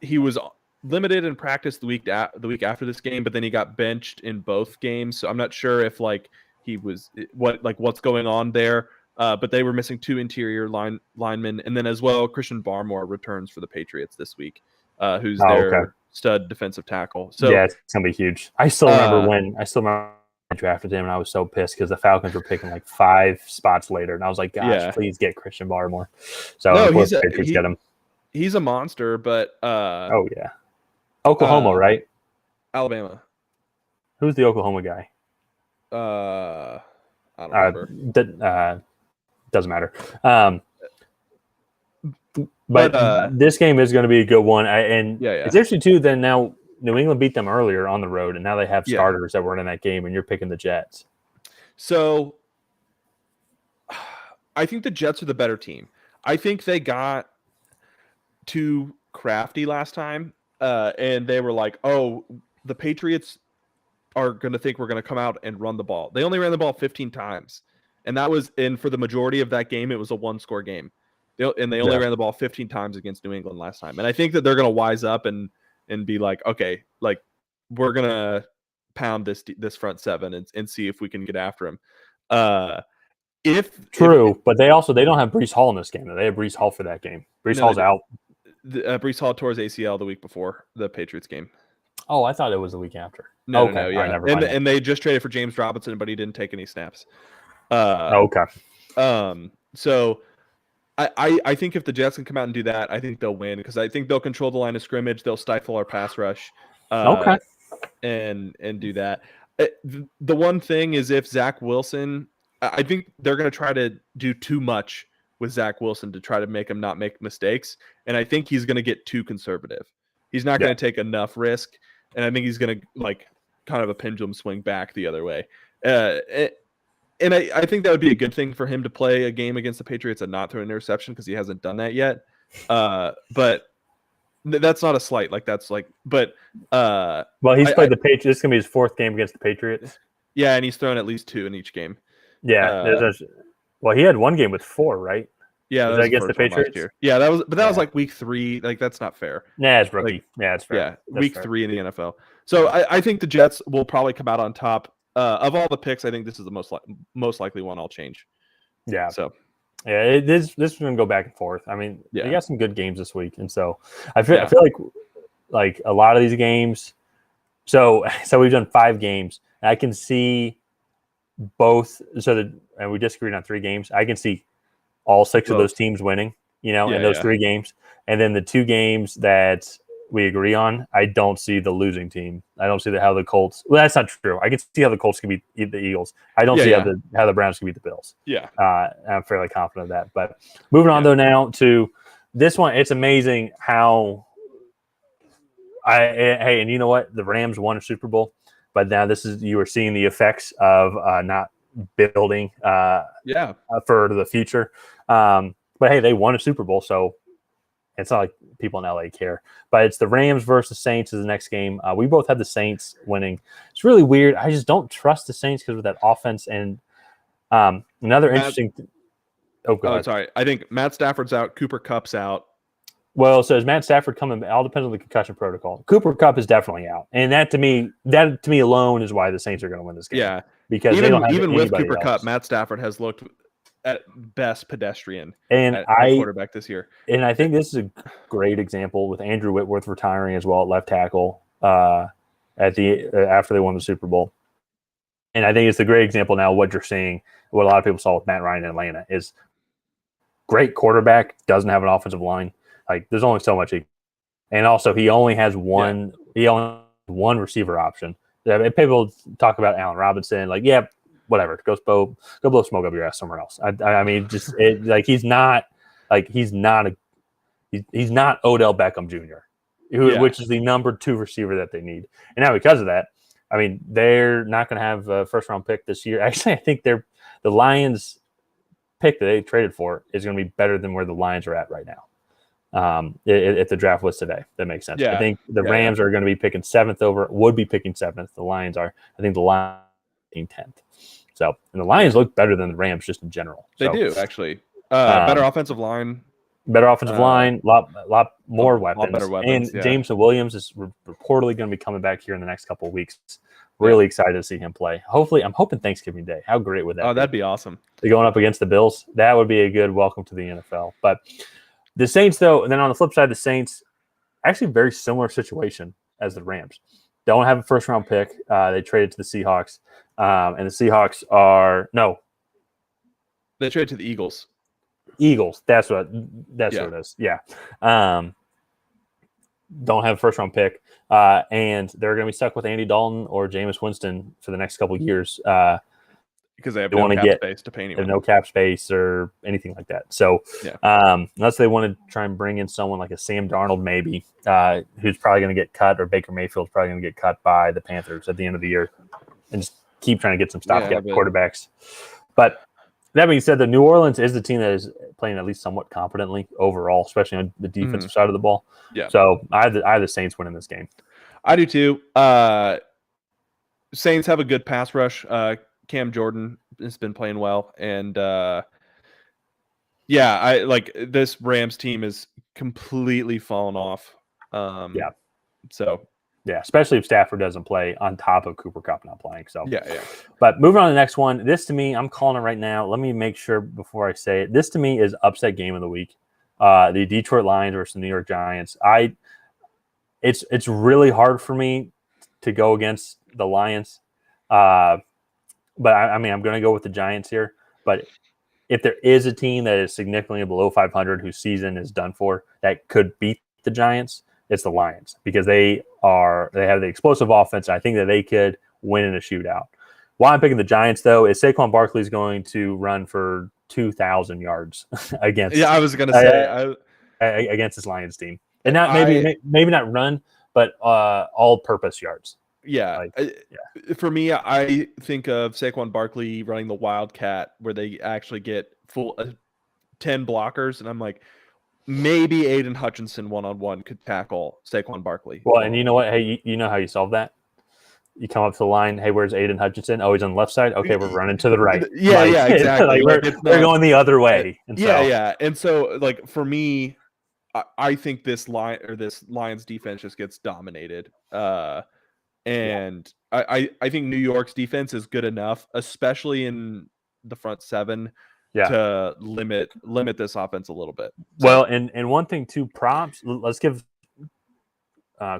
he was limited in practice the week after this game, but then he got benched in both games. So I'm not sure if he was what's going on there. But they were missing 2 interior linemen, and then as well Christian Barmore returns for the Patriots this week, who's their stud defensive tackle. So yeah, it's gonna be huge. I still remember I drafted him, and I was so pissed because the Falcons were picking 5 spots later, and I was like, "Gosh, please get Christian Barmore." So no, the Patriots get him. He's a monster, but oh yeah, Oklahoma, right? Alabama. Who's the Oklahoma guy? I don't remember. Doesn't matter. But this game is going to be a good one, and it's interesting too. Then now New England beat them earlier on the road, and now they have starters that weren't in that game, and you're picking the Jets. So I think the Jets are the better team. I think they got too crafty last time, and they were like, "Oh, the Patriots are going to think we're going to come out and run the ball." They only ran the ball 15 times, and for the majority of that game, it was a 1-score game. They only ran the ball 15 times against New England last time, and I think that they're going to wise up and be like, "Okay, we're going to pound this front seven and see if we can get after him." But they don't have Breece Hall in this game. They have Breece Hall for that game. Breece Hall's out. Breece Hall tore his ACL the week before the Patriots game. Oh, I thought it was the week after. No, yeah. Right, and they just traded for James Robinson, but he didn't take any snaps. So I think if the Jets can come out and do that, I think they'll win because I think they'll control the line of scrimmage. They'll stifle our pass rush. And do that. The one thing is if Zach Wilson, I think they're going to try to do too much with Zach Wilson to try to make him not make mistakes. And I think he's going to get too conservative. He's not going to take enough risk. And I think he's going to kind of a pendulum swing back the other way. And I think that would be a good thing for him to play a game against the Patriots and not throw an interception because he hasn't done that yet. But that's not a slight. He's played the Patriots. This is going to be his 4th game against the Patriots. Yeah, and he's thrown at least 2 in each game. Yeah. He had 1 game with 4, right? Yeah, was that against the Patriots? Yeah, that was week 3. That's not fair. Yeah, it's rookie. It's fair. Yeah, week 3 in the NFL. So I think the Jets will probably come out on top. Of all the picks, I think this is the most likely one I'll change. Yeah. So. Yeah, this is going to go back and forth. I mean, you got some good games this week, and so I feel like a lot of these games. So we've done 5 games. And I can see both. And we disagreed on 3 games. I can see all 6 of those teams winning. In those 3 games, and then the 2 games that we agree on, I don't see the losing team. I don't see how the Colts. Well, that's not true. I can see how the Colts can beat the Eagles. I don't see how the Browns can beat the Bills. Yeah, I'm fairly confident of that. But moving on though now to this one, it's amazing how and you know what? The Rams won a Super Bowl, but now you are seeing the effects of not building for the future. But hey, they won a Super Bowl, so it's not like people in LA care. But it's the Rams versus Saints is the next game. We both had the Saints winning. It's really weird. I just don't trust the Saints because of that offense. And interesting. Sorry. I think Matt Stafford's out. Cooper Kupp's out. Well, so is Matt Stafford coming? It all depends on the concussion protocol. Cooper Kupp is definitely out, and that to me alone is why the Saints are going to win this game. Yeah, because even with Cooper Kupp, Matt Stafford has looked at best pedestrian at quarterback this year. And I think this is a great example with Andrew Whitworth retiring as well at left tackle after they won the Super Bowl. And I think it's a great example now of what you're seeing, what a lot of people saw with Matt Ryan in Atlanta is great quarterback, doesn't have an offensive line. There's only so much and also he only has one receiver option, Yeah, people talk about Allen Robinson, like, yeah, whatever, go blow smoke up your ass somewhere else. I mean, just he's not Odell Beckham Jr., which is the number 2 receiver that they need. And now because of that, I mean, they're not going to have a first round pick this year. Actually, I think the Lions pick that they traded for is going to be better than where the Lions are at right now. If the draft was today, that makes sense. I think the Rams are going to be picking 7th would be picking 7th. The Lions are. I think the Lions being 10th. So, and the Lions look better than the Rams just in general. They do actually. Better offensive line. Better offensive line, lot more weapons. Better weapons. And Jameson Williams is reportedly going to be coming back here in the next couple of weeks. Really excited to see him play. Hopefully, I'm hoping Thanksgiving Day. How great would that be? Oh, that'd be awesome. They're going up against the Bills. That would be a good welcome to the NFL. But the Saints, though, and then on the flip side, the Saints, actually very similar situation as the Rams. Don't have a first-round pick. They traded to the Seahawks. And the Seahawks they traded to the Eagles. That's what it is. Yeah. Don't have a first-round pick. And they're going to be stuck with Andy Dalton or Jameis Winston for the next couple of years. Because they have no cap space to pay anyone. They have no cap space or anything like that. So unless they want to try and bring in someone like a Sam Darnold maybe, who's probably going to get cut, or Baker Mayfield's probably going to get cut by the Panthers at the end of the year, and just keep trying to get some stopgap quarterbacks. But that being said, the New Orleans is the team that is playing at least somewhat competently overall, especially on the defensive side of the ball. Yeah. So I have the Saints winning this game. I do too. Saints have a good pass rush. Cam Jordan has been playing well, and I like this Rams team is completely fallen off. So especially if Stafford doesn't play on top of Cooper Kupp not playing. So yeah. But moving on to the next one. This to me, I'm calling it right now. Let me make sure before I say it. This to me is upset game of the week. The Detroit Lions versus the New York Giants. It's really hard for me to go against the Lions. But I mean, I'm going to go with the Giants here. But if there is a team that is significantly below 500 whose season is done for that could beat the Giants, it's the Lions, because they have the explosive offense. I think that they could win in a shootout. Why I'm picking the Giants, though, is Saquon Barkley is going to run for 2,000 yards against. Yeah, I was going to say against this Lions team, and not maybe not run, but all-purpose yards. Yeah. For me, I think of Saquon Barkley running the Wildcat, where they actually get full 10 blockers, and I'm like, maybe Aiden Hutchinson one-on-one could tackle Saquon Barkley. Well, and you know what? Hey, you know how you solve that? You come up to the line. Hey, where's Aiden Hutchinson? Oh, he's on the left side. Okay, we're running to the right. Yeah, exactly. We're going the other way. And And so, like, for me, I think this Lions defense just gets dominated. And I think New York's defense is good enough, especially in the front seven, to limit this offense a little bit. So. Well, and one thing too, props. Let's give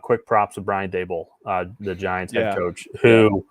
quick props to Brian Daboll, the Giants head coach, who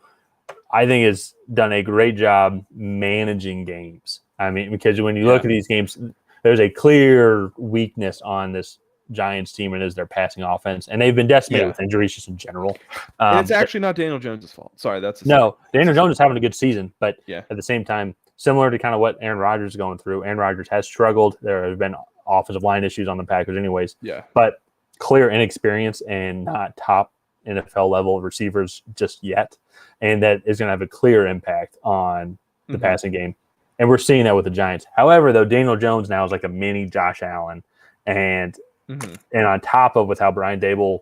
I think has done a great job managing games. I mean, because when you look at these games, there's a clear weakness on this Giants team, and is their passing offense, and they've been decimated with injuries just in general. And it's actually not Daniel Jones' fault. Sorry, Daniel Jones is having a good season, but at the same time, similar to kind of what Aaron Rodgers is going through, Aaron Rodgers has struggled. There have been offensive line issues on the Packers anyways. But clear inexperience and not top NFL level receivers just yet, and that is going to have a clear impact on the passing game. And we're seeing that with the Giants. However, though, Daniel Jones now is like a mini Josh Allen, and on top of with how Brian Daboll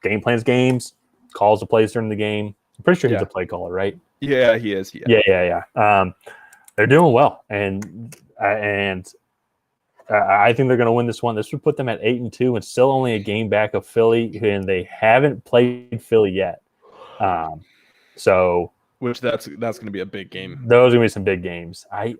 game plans games, calls the plays during the game. I'm pretty sure he's a play caller, right? Yeah, he is. Yeah. They're doing well, and I think they're going to win this one. This would put them at 8-2, and still only a game back of Philly, and they haven't played Philly yet. Which that's going to be a big game. Those are going to be some big games. I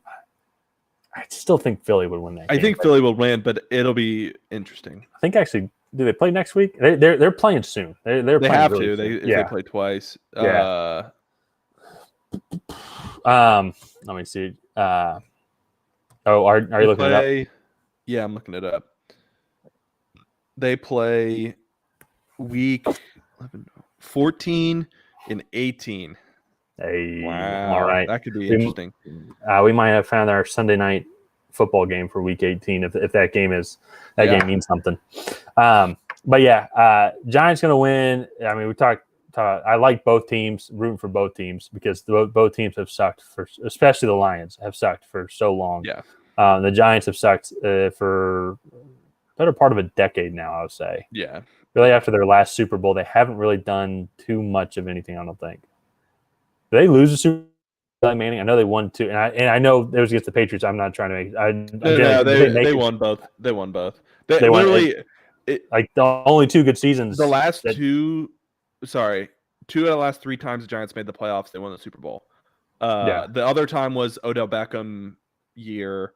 still think Philly would win that game. I think Philly will win, but it'll be interesting. I think actually, do they play next week? They're playing soon. They playing have really to. They play twice. Yeah. Let me see. Are you looking it up? Yeah, I'm looking it up. They play week 11, 14, in 18. Hey, Wow, all right. that could be interesting. We might have found our Sunday night football game for Week 18 if that game game means something. But yeah, Giants going to win. I mean, we talked. I like both teams, rooting for both teams because both teams have sucked especially the Lions have sucked for so long. Yeah, the Giants have sucked for better part of a decade now, I would say. Yeah. Really, after their last Super Bowl, they haven't really done too much of anything, I don't think. Did they lose the Super Bowl, Manning? I know they won two, and I know it was against the Patriots. I'm not trying to make they won both. They won both. They literally won like the only two good seasons. The last two out of the last 3 times the Giants made the playoffs, they won the Super Bowl. The other time was Odell Beckham year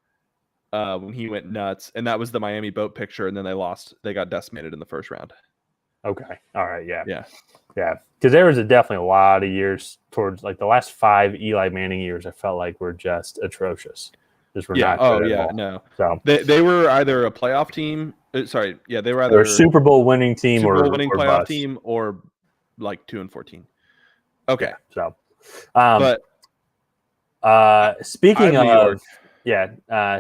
when he went nuts, and that was the Miami boat picture, and then they lost. They got decimated in the first round. Okay. All right. Yeah. Yeah. Because there was definitely a lot of years towards like the last 5 Eli Manning years. I felt like were just atrocious. Just were not good at all. No. So they were either a playoff team. They were either a Super Bowl winning team Super Bowl or winning playoff team or like 2-14. Okay. Yeah, so, speaking of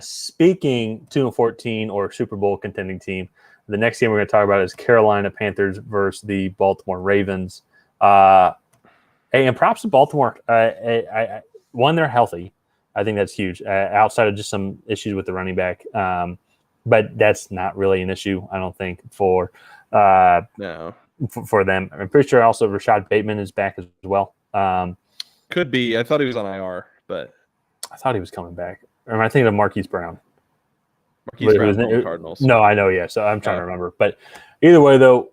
speaking 2-14 or Super Bowl contending team, the next game we're going to talk about is Carolina Panthers versus the Baltimore Ravens. And props to Baltimore. One, they're healthy. I think that's huge. Outside of just some issues with the running back, but that's not really an issue, I don't think, for them. I'm pretty sure also Rashad Bateman is back as well. Could be. I thought he was on IR, but I thought he was coming back. Or am I thinking of Marquise Brown? Marquise Brown from the Cardinals. No, I know. Yeah, so I'm trying to remember. But either way, though,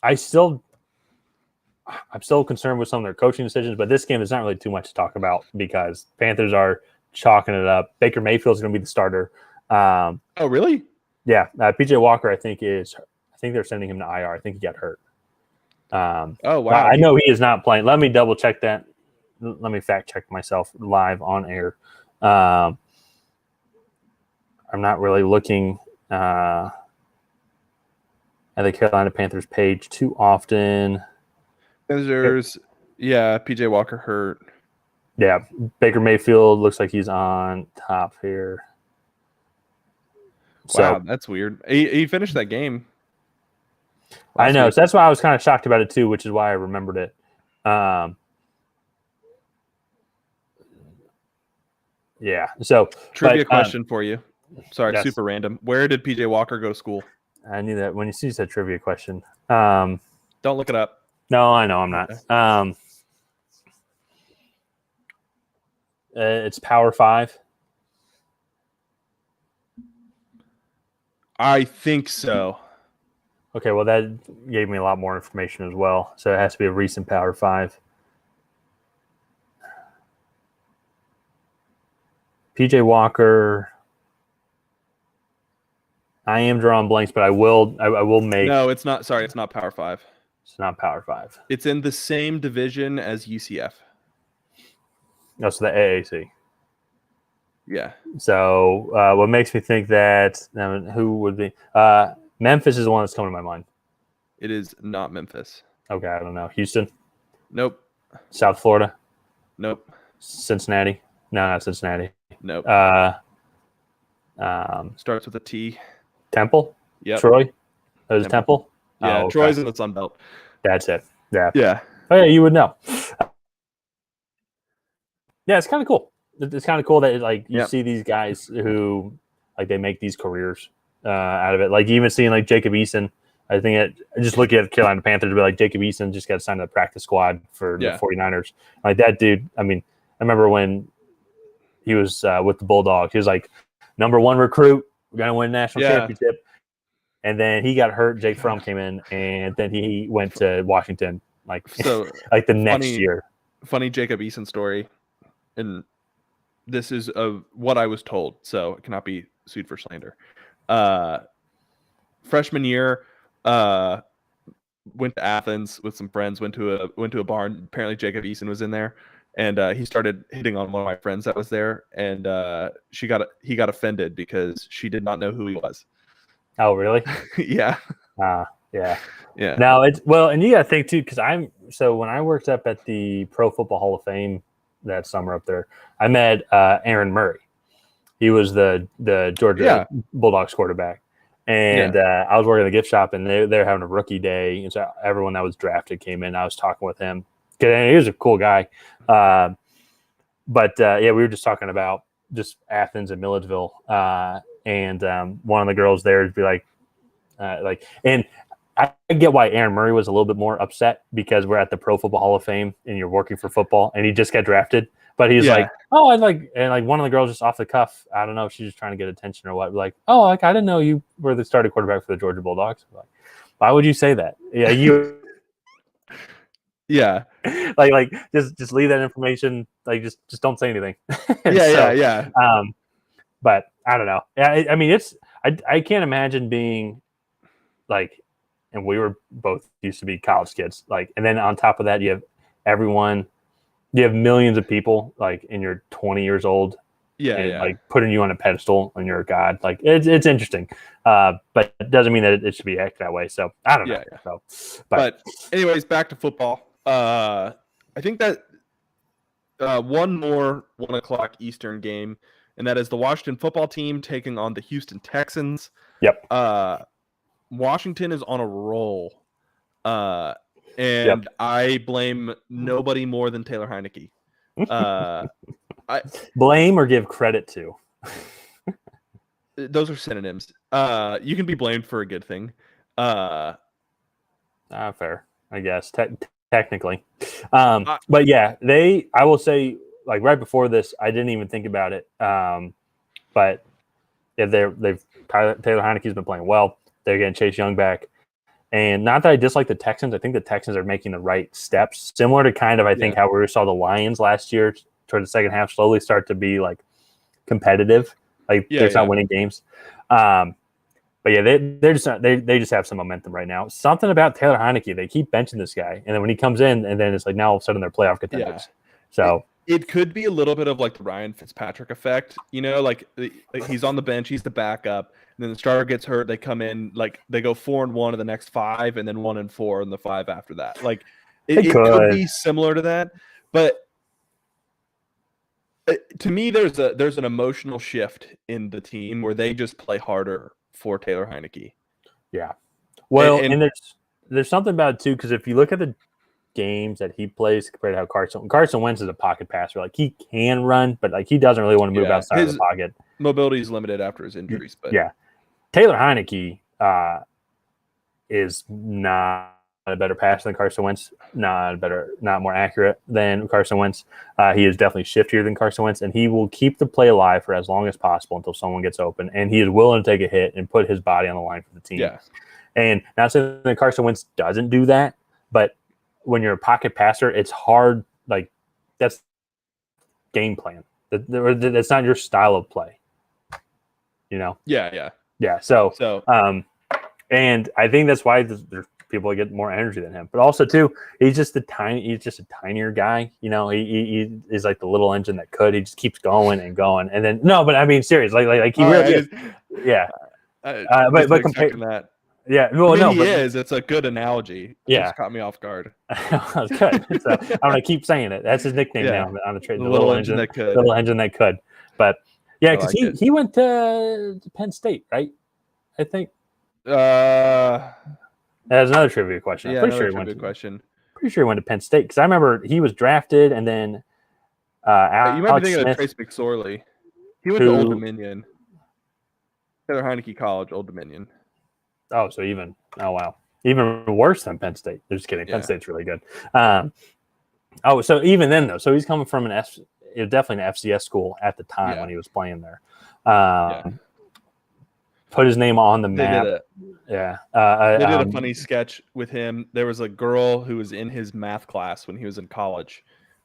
I'm still concerned with some of their coaching decisions. But this game is not really too much to talk about because Panthers are chalking it up. Baker Mayfield's going to be the starter. Oh, really? Yeah. PJ Walker, I think they're sending him to IR. I think he got hurt. Oh, wow. I know he is not playing. Let me double check that. Let me fact check myself live on air. I'm not really looking at the Carolina Panthers page too often. Panthers, PJ Walker hurt. Yeah, Baker Mayfield looks like he's on top here. Wow, that's weird. He finished that game. I know. So that's why I was kind of shocked about it too, which is why I remembered it. Yeah. So trivia question for you. Sorry, yes. Super random. Where did PJ Walker go to school? I knew that when you see that trivia question. Don't look it up. No, I know I'm not. It's Power 5. I think so. Okay, well, that gave me a lot more information as well. So it has to be a recent Power 5. PJ Walker. I am drawing blanks, but I will make. No, it's not. Sorry, it's not Power 5. It's not Power 5. It's in the same division as UCF. No, so the AAC. Yeah. So what makes me think that who would be Memphis is the one that's coming to my mind. It is not Memphis. Okay, I don't know. Houston? Nope. South Florida? Nope. Cincinnati? No, not Cincinnati. Nope. Starts with a T. Temple? Yep. Troy? That is Temple? Yeah, okay. Troy's in the Sun Belt. That's it. Yeah. Yeah. Oh, yeah, you would know. Yeah, it's kind of cool. It's kind of cool that you see these guys who they make these careers out of it. Like even seeing Jacob Eason, I think just looking at Carolina Panthers, be like Jacob Eason just got signed to the practice squad for the 49ers. Like that dude. I mean, I remember when he was with the Bulldogs, he was like #1 recruit. We're gonna win a national championship. And then he got hurt. Jake Fromm came in, and then he went to Washington. The next year. Funny Jacob Eason story, and this is what I was told, so it cannot be sued for slander. Freshman year, went to Athens with some friends. Went to a barn. Apparently, Jacob Eason was in there, and he started hitting on one of my friends that was there, and he got offended because she did not know who he was. Oh, really? Yeah. Yeah. Yeah. Now and you got to think too, because when I worked up at the Pro Football Hall of Fame that summer up there, I met Aaron Murray. He was the Georgia Bulldogs quarterback. And I was working at the gift shop, and they're having a rookie day. And so everyone that was drafted came in. I was talking with him. Because he was a cool guy. But we were just talking about just Athens and Milledgeville. And one of the girls there would be like, and I get why Aaron Murray was a little bit more upset because we're at the Pro Football Hall of Fame and you're working for football and he just got drafted. But he's like, oh, and one of the girls just off the cuff, I don't know if she's just trying to get attention or what. Like, oh, like I didn't know you were the starting quarterback for the Georgia Bulldogs. Like, why would you say that? Yeah, you. Yeah. like just leave that information. Like just don't say anything. Yeah. But I don't know. I mean, I can't imagine being like, and we were both used to be college kids. Like, and then on top of that, you have millions of people like, and you're 20 years old. Like putting you on a pedestal and you're a god. Like it's interesting. But it doesn't mean that it should be acted that way. So I don't know. Yeah. So, but anyways, back to football. I think that one more 1:00 Eastern game, and that is the Washington football team taking on the Houston Texans. Yep. Washington is on a roll. And I blame nobody more than Taylor Heineke. I blame or give credit to. Those are synonyms. You can be blamed for a good thing. Fair, I guess, technically. But yeah, I will say, like right before this, I didn't even think about it. But yeah, Taylor Heineke's been playing well. They're getting Chase Young back. And not that I dislike the Texans. I think the Texans are making the right steps, similar to kind of, I think, how we saw the Lions last year toward the second half slowly start to be like competitive. Like they're not winning games. But yeah, they just have some momentum right now. Something about Taylor Heineke, they keep benching this guy. And then when he comes in, and then it's like now all of a sudden they're playoff contenders. Yeah. So it could be a little bit of like the Ryan Fitzpatrick effect, like he's on the bench, he's the backup, and then the starter gets hurt, they come in, like they go 4-1 in the next 5, and then 1-4 in the 5 after that. Like it could be similar to that, but to me, there's an emotional shift in the team where they just play harder for Taylor Heineke. Yeah, well, and there's something about it too, because if you look at the games that he plays compared to how Carson Wentz is a pocket passer. Like he can run, but like he doesn't really want to move outside of the pocket. Mobility is limited after his injuries. But Taylor Heineke is not a better passer than Carson Wentz. Not more accurate than Carson Wentz. He is definitely shiftier than Carson Wentz, and he will keep the play alive for as long as possible until someone gets open. And he is willing to take a hit and put his body on the line for the team. Yeah. And not saying that Carson Wentz doesn't do that, but when you're a pocket passer, it's hard. Like that's game plan. That's not your style of play. Yeah. So, and I think that's why there's people that get more energy than him. But also too, he's just a tinier guy. He is like the little engine that could. He just keeps going and going. And then but I mean, serious. Like he really is. Yeah. But compared that. Yeah, he is. It's a good analogy. It just caught me off guard. That's good. So, I'm gonna keep saying it. That's his nickname now on the trade. The little engine that could. Little engine that could. But yeah, because he went to Penn State, right? I think. That's another trivia question. Yeah, Pretty sure he went to Penn State because I remember he was drafted and then. You might be thinking of Trace McSorley. He went to Old Dominion. Taylor Heineke College, Old Dominion. Oh, so even worse than Penn State. They're just kidding. Penn State's really good. So even then though, so he's coming from definitely an FCS school at the time when he was playing there. Put his name on the map. They did a funny sketch with him. There was a girl who was in his math class when he was in college,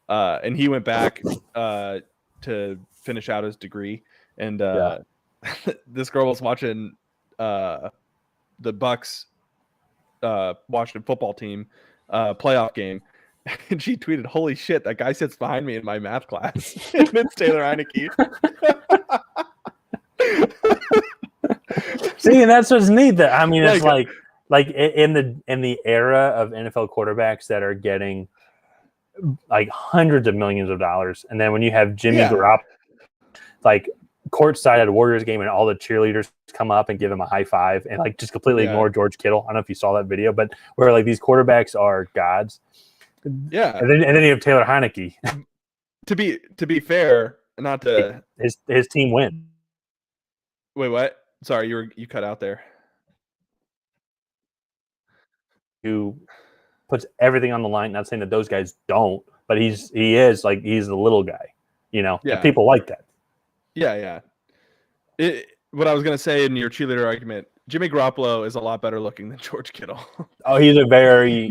and he went back to finish out his degree. And this girl was watching. The Bucks Washington football team playoff game, and she tweeted, "Holy shit, that guy sits behind me in my math class." And it's Taylor Heineke. See, and that's what's neat. That I mean, it's like like in the era of NFL quarterbacks that are getting like hundreds of millions of dollars, and then when you have Jimmy Garoppolo, like courtside at a Warriors game, and all the cheerleaders come up and give him a high five, and like just completely ignore George Kittle. I don't know if you saw that video, but where like these quarterbacks are gods. Yeah, and then you have Taylor Heineke. To be fair, not to his team win. Wait, what? Sorry, you cut out there. Who puts everything on the line? Not saying that those guys don't, but he's the little guy, and people like that. Yeah. What I was gonna say in your cheerleader argument, Jimmy Garoppolo is a lot better looking than George Kittle. He's a very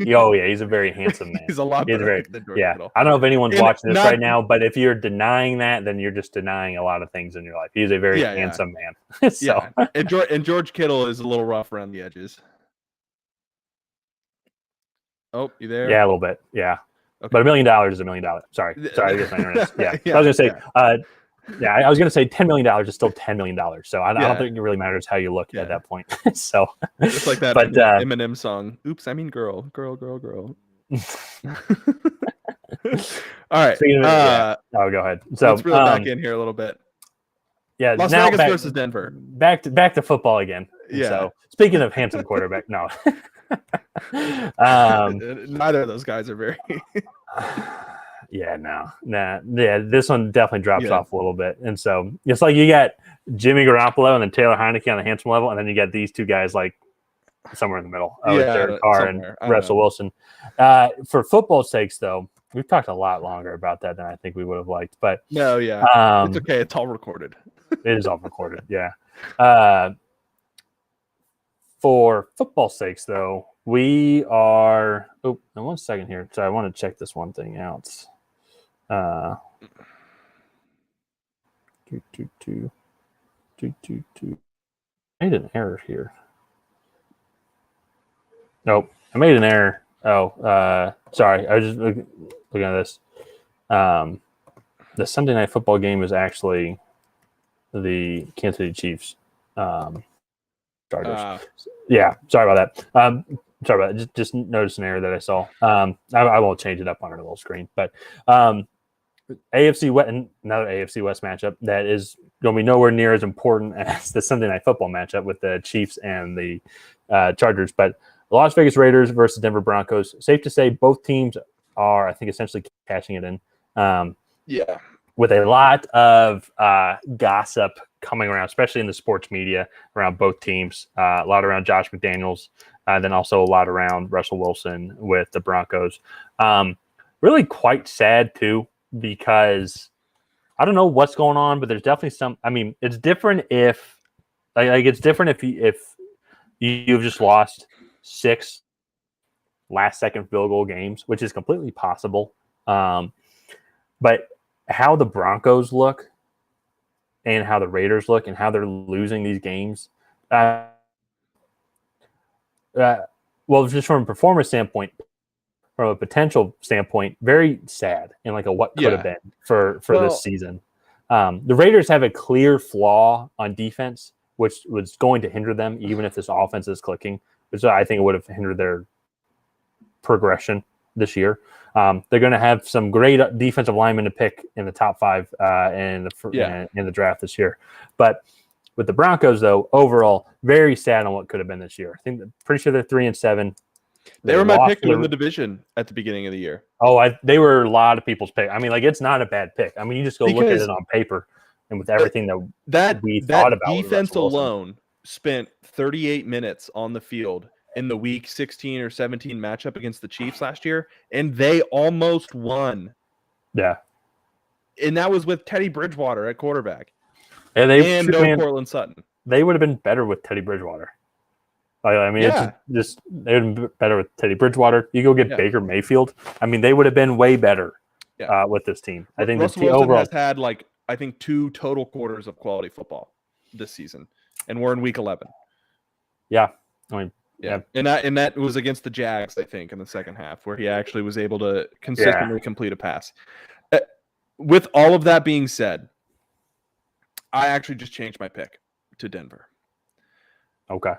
handsome man. He's a lot better looking than George Kittle. I don't know if anyone's watching this right now, but if you're denying that, then you're just denying a lot of things in your life. He's a very handsome man. So. Yeah, and George Kittle is a little rough around the edges. Oh, you there? Yeah, a little bit. Yeah, okay. But $1 million is $1 million. Sorry, I guess my internet. Yeah. I was gonna say. I was going to say $10 million is still $10 million. So I don't think it really matters how you look at that point. So it's like that Eminem song. Oops, I mean girl. All right. Go ahead. So let's reel back in here a little bit. Yeah. Las Vegas versus Denver. Back to football again. Yeah. So speaking of handsome quarterback, no. Neither of those guys are very. This one definitely drops off a little bit. And so it's like you got Jimmy Garoppolo and then Taylor Heineke on the handsome level, and then you got these two guys like somewhere in the middle. Derek Carr and Russell Wilson. For football's sakes, though, we've talked a lot longer about that than I think we would have liked. But it's okay. It's all recorded. It is all recorded, yeah. For football's sakes, though, we are. Oh, 1 second here. So I want to check this one thing out. I made an error here. Nope, I made an error. Sorry, I was just looking at this. The Sunday night football game is actually the Kansas City Chiefs starters. Yeah, sorry about that. Sorry about that. Just noticed an error that I saw. I won't change it up on our little screen, but AFC West, another AFC West matchup that is going to be nowhere near as important as the Sunday night football matchup with the Chiefs and the Chargers. But the Las Vegas Raiders versus Denver Broncos. Safe to say both teams are, I think, essentially cashing it in. With a lot of gossip coming around, especially in the sports media around both teams. A lot around Josh McDaniels, then also a lot around Russell Wilson with the Broncos. Really quite sad too, because I don't know what's going on, but there's definitely some. I mean, it's different if you've just lost 6 last-second field goal games, which is completely possible. But how the Broncos look and how the Raiders look and how they're losing these games, well, just from a performance standpoint, from a potential standpoint, very sad and like a what could have been for this season. The Raiders have a clear flaw on defense, which was going to hinder them, even if this offense is clicking, which I think it would have hindered their progression this year. They're going to have some great defensive linemen to pick in the top 5 in the draft this year. But with the Broncos, though, overall, very sad on what could have been this year. I think pretty sure they're 3-7. They were my pick to win the division at the beginning of the year. They were a lot of people's pick. I mean, like, it's not a bad pick. I mean, you just go look at it on paper, and with everything that we thought about. Defense alone spent 38 minutes on the field in the week 16 or 17 matchup against the Chiefs last year, and they almost won. Yeah. And that was with Teddy Bridgewater at quarterback. And Cortland Sutton. They would have been better with Teddy Bridgewater. I mean, it's just they would have been better with Teddy Bridgewater. You go get Baker Mayfield. I mean, they would have been way better with this team. I think Russell Wilson has had 2 total quarters of quality football this season, and we're in week 11. Yeah, I mean, and that was against the Jags, I think, in the second half, where he actually was able to consistently complete a pass. With all of that being said, I actually just changed my pick to Denver. Okay.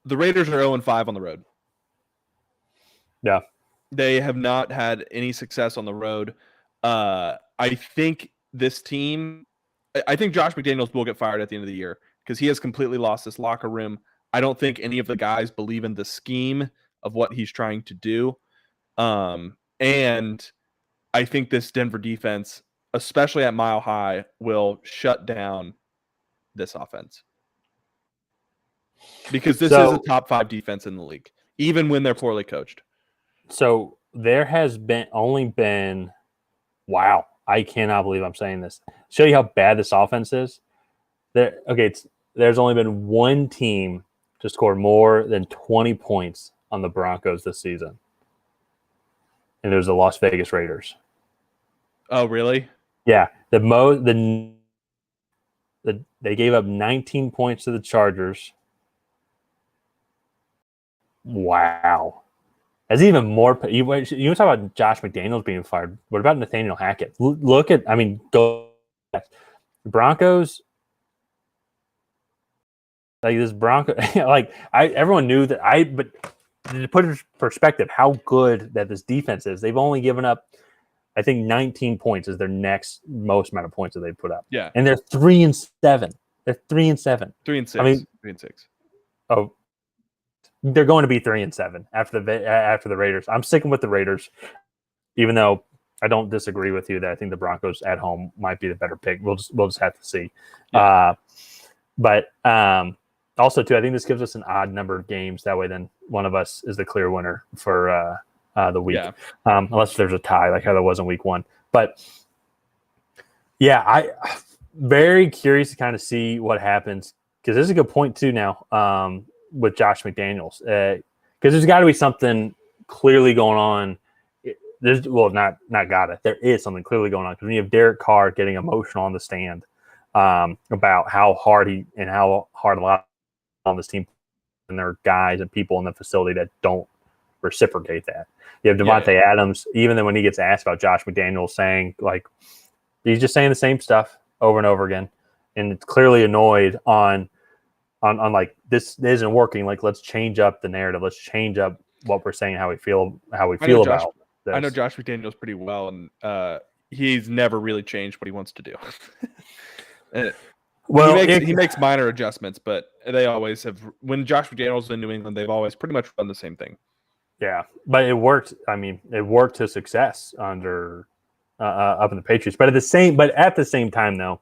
the Raiders are 0-5 on the road. Yeah. They have not had any success on the road. I think this team, I think Josh McDaniels will get fired at the end of the year because he has completely lost his locker room. I don't think any of the guys believe in the scheme of what he's trying to do. And I think this Denver defense, especially at Mile High, will shut down this offense. Because this is a top 5 defense in the league, even when they're poorly coached. So there has only been, wow, I cannot believe I'm saying this. Show you how bad this offense is. There's only been one team to score more than 20 points on the Broncos this season. And it was the Las Vegas Raiders. Oh, really? Yeah. They gave up 19 points to the Chargers. Wow. That's even more. You talk about Josh McDaniels being fired. What about Nathaniel Hackett? Look at, Broncos. Like this Bronco, everyone knew that. But to put it in perspective, how good that this defense is. They've only given up, I think, 19 points is their next most amount of points that they've put up. Yeah, and they're 3-7. They're 3-7. 3-6. I mean, 3-6. Oh, they're going to be 3-7 after the Raiders. I'm sticking with the Raiders, even though I don't disagree with you that I think the Broncos at home might be the better pick. We'll just have to see. Yeah. But also too, I think this gives us an odd number of games. That way, then one of us is the clear winner for the week, unless there's a tie like how there was in week 1. But yeah, I very curious to kind of see what happens because this is a good point too now. With Josh McDaniels, because there's got to be something clearly going on. There is something clearly going on because when you have Derek Carr getting emotional on the stand about how hard a lot on this team and there are guys and people in the facility that don't reciprocate that. You have Devontae Adams, even then when he gets asked about Josh McDaniels saying he's just saying the same stuff over and over again, and it's clearly annoyed on this isn't working. Let's change up the narrative. Let's change up what we're saying, how we feel about this. I know Josh McDaniels pretty well, and he's never really changed what he wants to do. He makes minor adjustments, but they always have. When Josh McDaniels in New England, they've always pretty much done the same thing. Yeah, but it worked. I mean, it worked to success under up in the Patriots. But at the same time, though,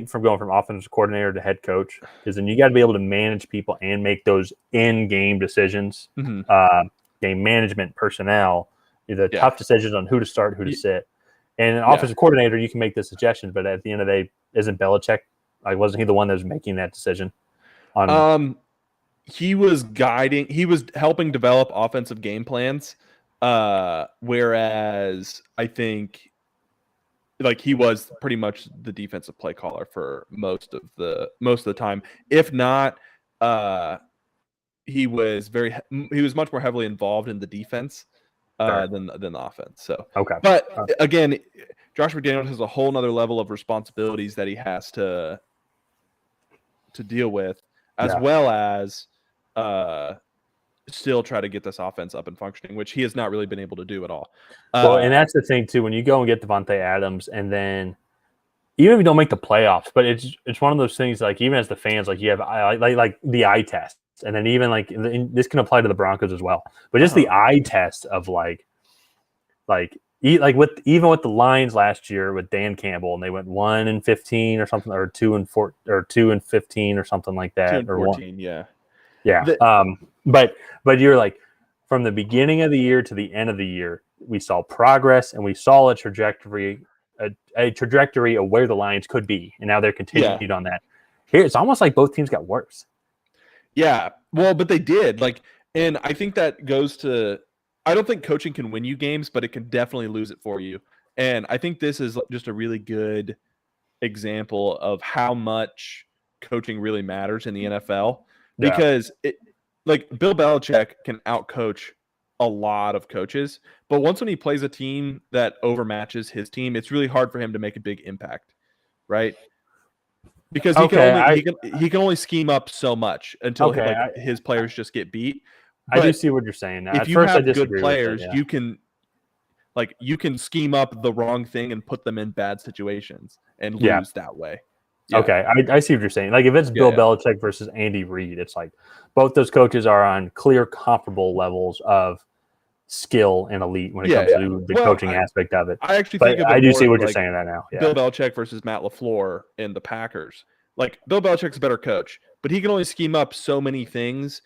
from going from offensive coordinator to head coach is then you got to be able to manage people and make those in-game decisions, game management, personnel, tough decisions on who to start, who to sit. And an offensive coordinator, you can make the suggestions, but at the end of the day, isn't Belichick, wasn't he the one that was making that decision? He was helping develop offensive game plans, whereas I think he was pretty much the defensive play caller for most of the time. If not, he was much more heavily involved in the defense than the offense. So okay, but again, Josh McDaniels has a whole nother level of responsibilities that he has to deal with, as well as still try to get this offense up and functioning, which he has not really been able to do at all. And that's the thing too. When you go and get Devontae Adams, and then even if you don't make the playoffs, but it's one of those things. Even as the fans, you have like the eye test, and then even this can apply to the Broncos as well. But just the eye test of with the Lions last year with Dan Campbell, and they went 1-15 or something, or 2-4 or 2-15 or something like that, 2-14, But you're from the beginning of the year to the end of the year, we saw progress and we saw a trajectory of where the Lions could be, and now they're continued on that. Here, it's almost like both teams got worse. Yeah, well, but they did. And I think that goes to. I don't think coaching can win you games, but it can definitely lose it for you. And I think this is just a really good example of how much coaching really matters in the NFL, because Bill Belichick can outcoach a lot of coaches, but once when he plays a team that overmatches his team, it's really hard for him to make a big impact, right? because he can only scheme up so much until his players just get beat. But I do see what you're saying. If you have good players, you can scheme up the wrong thing and put them in bad situations and lose that way. Yeah. Okay, I see what you're saying. Like if it's Bill Belichick versus Andy Reid, it's like both those coaches are on clear comparable levels of skill and elite when it comes to the coaching aspect of it. I actually think I do see what you're saying right now. Yeah. Bill Belichick versus Matt LaFleur in the Packers. Like Bill Belichick's a better coach, but he can only scheme up so many things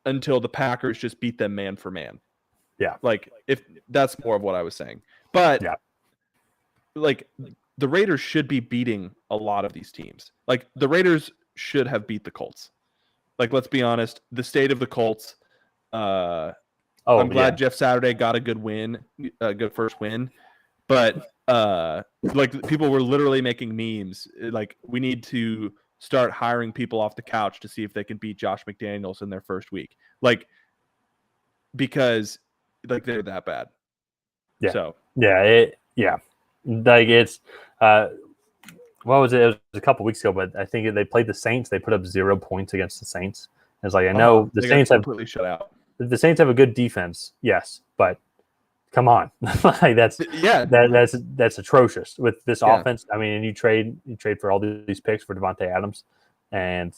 until the Packers just beat them man for man. Yeah. Like if that's more of what I was saying. But like the Raiders should be beating a lot of these teams. Like the Raiders should have beat the Colts. Like let's be honest, the state of the Colts I'm glad Jeff Saturday got a good win, a good first win. But like people were literally making memes like we need to start hiring people off the couch to see if they can beat Josh McDaniels in their first week. Like because like they're that bad. Yeah. So like it's what was it? It was a couple weeks ago, but I think they played the Saints. They put up 0 points against the Saints. It's like I know the Saints have completely shut out. The Saints have a good defense, yes, but come on, like that's atrocious with this offense. I mean, you trade for all these picks for Devontae Adams, and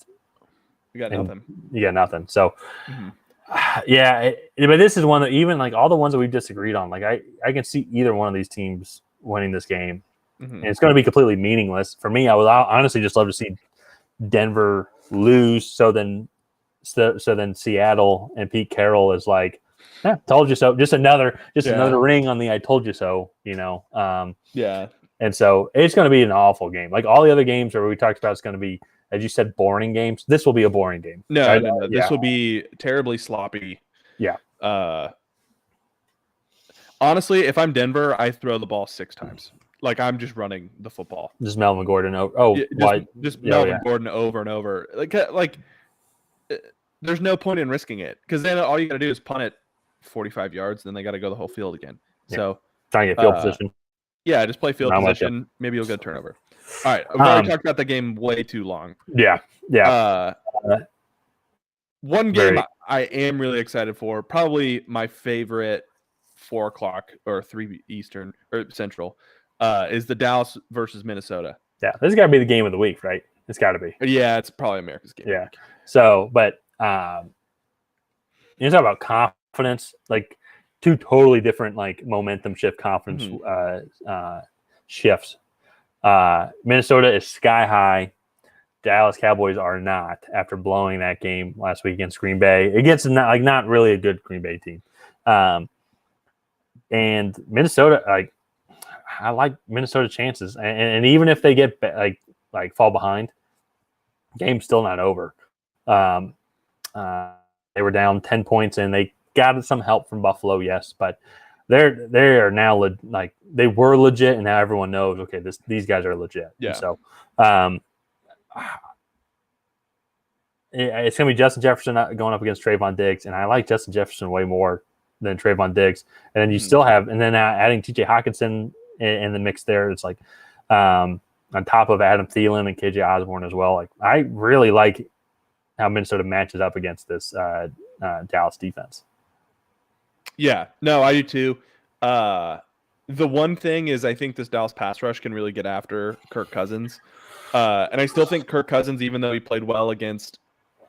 you got nothing. You got nothing. So, but this is one that even like all the ones that we've disagreed on, like I can see either one of these teams winning this game, and it's going to be completely meaningless for me. I would honestly just love to see Denver lose, so then Seattle and Pete Carroll is like, told you so. Just another ring on the I told you so, And so it's going to be an awful game. Like all the other games where we talked about, it's going to be, as you said, boring games. This will be a boring game. No. This will be terribly sloppy. Yeah. Honestly, if I'm Denver, I throw the ball 6 times. Like I'm just running the football. Just Melvin Gordon over. Melvin Gordon over and over. Like there's no point in risking it because then all you got to do is punt it 45 yards, and then they got to go the whole field again. Yeah. So trying to get field position. Yeah, just play field position. Maybe you'll get a turnover. All right, I've already talked about the game way too long. Yeah. One game I am really excited for, probably my favorite 4 o'clock or 3 Eastern or Central, is the Dallas versus Minnesota. Yeah, this has got to be the game of the week, right? It's got to be. Yeah, it's probably America's game. Yeah. So, but you talk about confidence, like 2 totally different like momentum shift, confidence shifts. Minnesota is sky high. Dallas Cowboys are not after blowing that game last week against Green Bay. Against not really a good Green Bay team. And Minnesota, I like Minnesota chances, and even if they get like fall behind, game's still not over. They were down 10 points and they got some help from Buffalo, yes, but they are now they were legit, and now everyone knows. Okay, these guys are legit. Yeah. And so, it's gonna be Justin Jefferson going up against Trayvon Diggs, and I like Justin Jefferson way more than Trayvon Diggs. And then you still have, and then adding T.J. Hockenson in the mix there. It's like on top of Adam Thielen and KJ Osborne as well. Like I really like how Minnesota matches up against this Dallas defense. Yeah, no, I do too. The one thing is I think this Dallas pass rush can really get after Kirk Cousins. And I still think Kirk Cousins, even though he played well against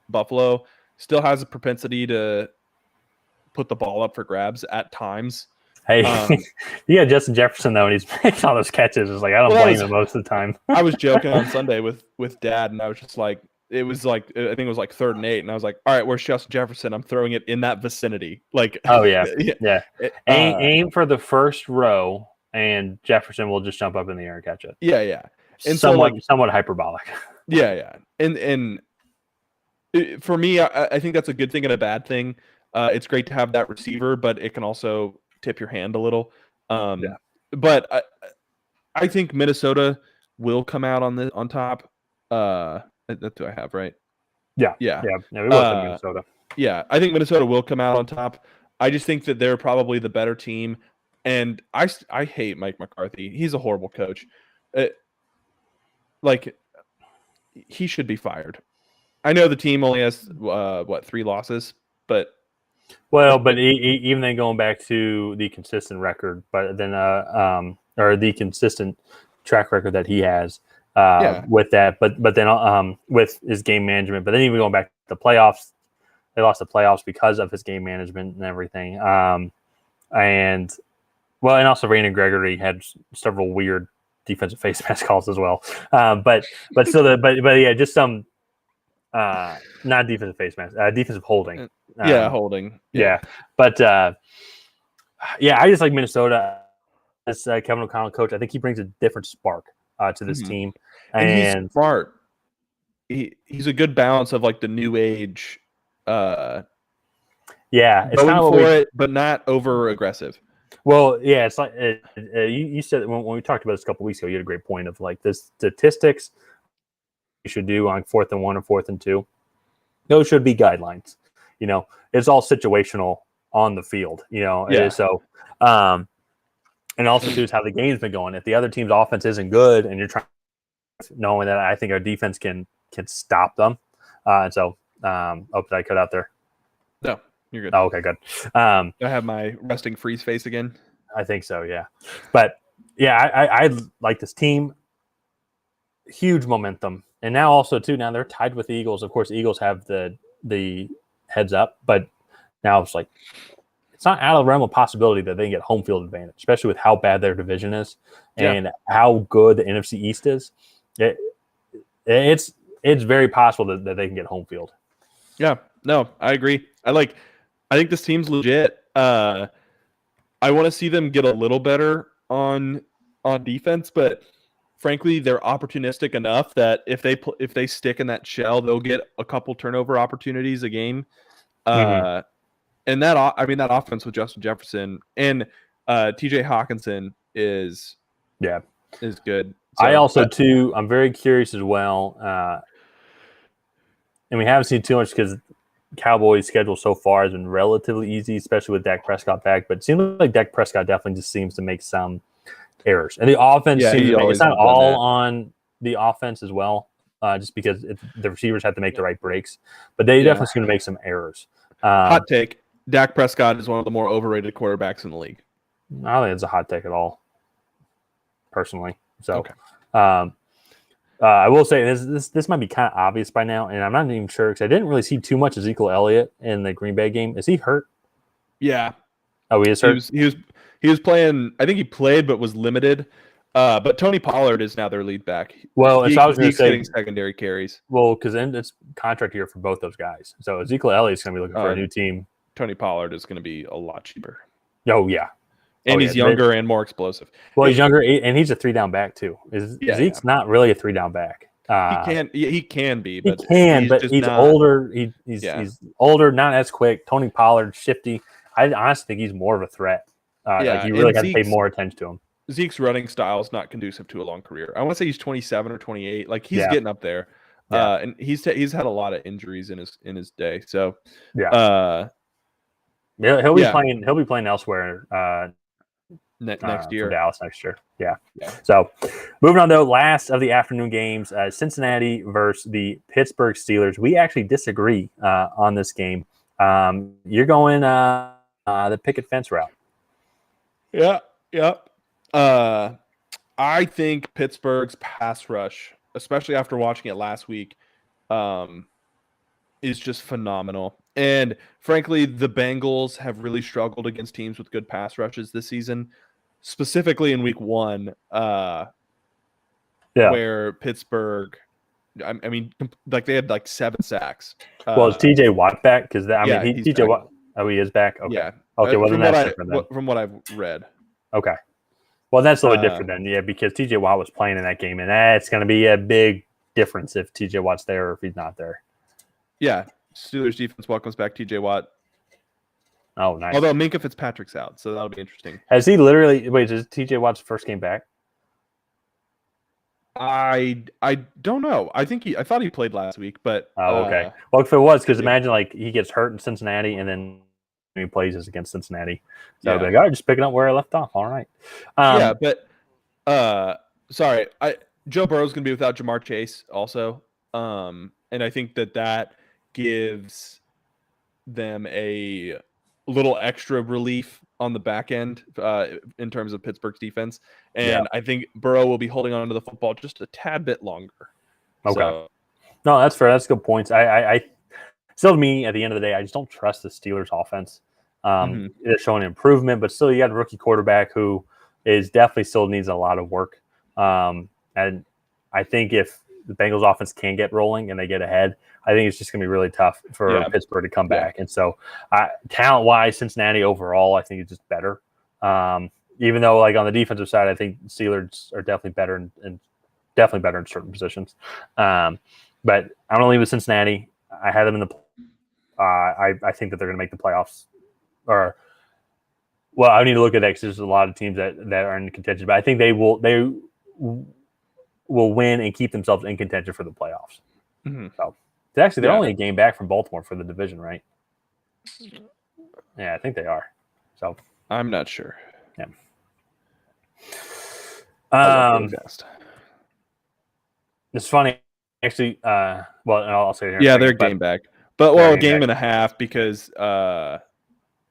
Buffalo, still has a propensity to put the ball up for grabs at times. Hey, you got Justin Jefferson, though, and he's making all those catches. It's like I don't blame him most of the time. I was joking on Sunday with Dad, and I was just like, I think it was like 3rd and 8, and I was like, all right, where's Justin Jefferson? I'm throwing it in that vicinity. Like, oh yeah. Aim for the first row, and Jefferson will just jump up in the air and catch it. Yeah. And somewhat hyperbolic. Yeah. And for me, I think that's a good thing and a bad thing. It's great to have that receiver, but it can also tip your hand a little. But I think Minnesota will come out on top. That's who I have, right? Yeah. We both in Minnesota. Yeah, I think Minnesota will come out on top. I just think that they're probably the better team, and I hate Mike McCarthy. He's a horrible coach. he should be fired. I know the team only has 3 losses, but even then going back to the consistent record, but then or the consistent track record that he has with that, but then with his game management, but then even going back to the playoffs, they lost the playoffs because of his game management and everything. And also Raina Gregory had several weird defensive face mask calls as well. But yeah, just some not defensive face mask, defensive holding. Holding. Yeah. But I just like Minnesota. This Kevin O'Connell coach, I think he brings a different spark to this team, and he's smart. He's a good balance of like the new age. It's going kind of for it, but not over aggressive. Well, yeah, it's like you said when we talked about this a couple weeks ago. You had a great point of like the statistics you should do on 4th and 1 or 4th and 2. Those should be guidelines. It's all situational on the field. So. And also too is how the game's been going. If the other team's offense isn't good, and you're trying, knowing that I think our defense can stop them. And so, did I cut out there? No, you're good. Oh, okay, good. I have my resting freeze face again. I think so, yeah. But yeah, I like this team. Huge momentum, and now also too. Now they're tied with the Eagles. Of course, the Eagles have the heads up, but now it's like. It's not out of the realm of possibility that they can get home field advantage, especially with how bad their division is and how good the NFC East is. It's very possible that they can get home field. Yeah, no, I agree. I think this team's legit. I want to see them get a little better on defense, but frankly, they're opportunistic enough that if they stick in that shell, they'll get a couple turnover opportunities a game. And that offense with Justin Jefferson and TJ Hawkinson is good. So, I'm very curious as well. And we haven't seen too much because Cowboys' schedule so far has been relatively easy, especially with Dak Prescott back. But it seems like Dak Prescott definitely just seems to make some errors. And the offense seems to make it's not all on the offense as well, just because the receivers have to make the right breaks. But they definitely seem to make some errors. Hot take. Dak Prescott is one of the more overrated quarterbacks in the league. I don't think it's a hot take at all, personally. So, okay. I will say this might be kind of obvious by now, and I'm not even sure because I didn't really see too much Ezekiel Elliott in the Green Bay game. Is he hurt? Yeah. Oh, he is hurt? He was playing – I think he played but was limited. But Tony Pollard is now their lead back. Well, I was going to say – getting secondary carries. Well, because then it's contract year for both those guys. So Ezekiel Elliott's going to be looking for a new team. Tony Pollard is going to be a lot cheaper. Oh, yeah. And he's younger and more explosive. Well, he's younger, and he's a 3-down back, too. Zeke's not really a 3-down back. He can be. But he's not, older. He's older, not as quick. Tony Pollard, shifty. I honestly think he's more of a threat. You really have to pay more attention to him. Zeke's running style is not conducive to a long career. I want to say he's 27 or 28. Like, he's getting up there. And he's had a lot of injuries in his day. So, he'll be playing. He'll be playing elsewhere next year. For Dallas next year. Yeah. So, moving on though, last of the afternoon games, Cincinnati versus the Pittsburgh Steelers. We actually disagree on this game. You're going the picket fence route. Yeah. I think Pittsburgh's pass rush, especially after watching it last week, is just phenomenal. And frankly, the Bengals have really struggled against teams with good pass rushes this season, specifically in week 1, where Pittsburgh, I mean, like they had like 7 sacks. Well, is TJ Watt back? Because TJ Watt, he is back. Okay. Yeah. Okay. Well, then that's different then. From what I've read. Okay. Well, that's a little different then, because TJ Watt was playing in that game, and that's going to be a big difference if TJ Watt's there or if he's not there. Yeah. Steelers defense welcomes back TJ Watt. Oh, nice. Although Minkah Fitzpatrick's out, so that'll be interesting. Has he literally – wait, is TJ Watt's first game back? I don't know. I thought he played last week, but okay. Well, if it was, because imagine like he gets hurt in Cincinnati and then he plays us against Cincinnati. So I'd be like, all right, just picking up where I left off. All right. But sorry, Joe Burrow's gonna be without Jamar Chase also. And I think that gives them a little extra relief on the back end in terms of Pittsburgh's defense. And I think Burrow will be holding on to the football just a tad bit longer. Okay. So, no, that's fair. That's good points. I still, to me, at the end of the day, I just don't trust the Steelers offense. They're showing improvement, but still, you got a rookie quarterback who is definitely still needs a lot of work. And I think if the Bengals offense can get rolling and they get ahead, I think it's just going to be really tough for Pittsburgh to come back. And so, talent-wise, Cincinnati overall, I think is just better. Even though, like on the defensive side, I think Steelers are definitely better and definitely better in certain positions. But I'm going to leave with Cincinnati. I had them in the. I think that they're going to make the playoffs. I need to look at that because there's a lot of teams that are in contention. But I think they will win and keep themselves in contention for the playoffs. So they're only a game back from Baltimore for the division, right? Yeah, I think they are. So I'm not sure. Yeah. It's funny, actually. I'll say it here. Yeah, they're game back, but a game and a half because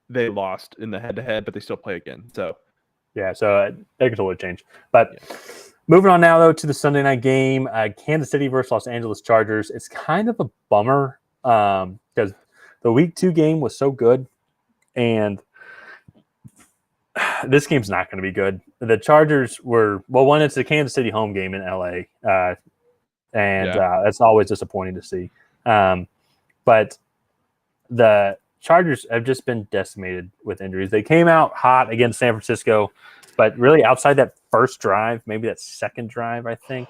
they lost in the head-to-head, but they still play again. So yeah, so they could totally change. But moving on now, though, to the Sunday night game, Kansas City versus Los Angeles Chargers. It's kind of a bummer because the Week 2 game was so good, and this game's not going to be good. The Chargers were one. It's the Kansas City home game in LA, and that's always disappointing to see. But the Chargers have just been decimated with injuries. They came out hot against San Francisco, but really outside that first drive, maybe that second drive, I think,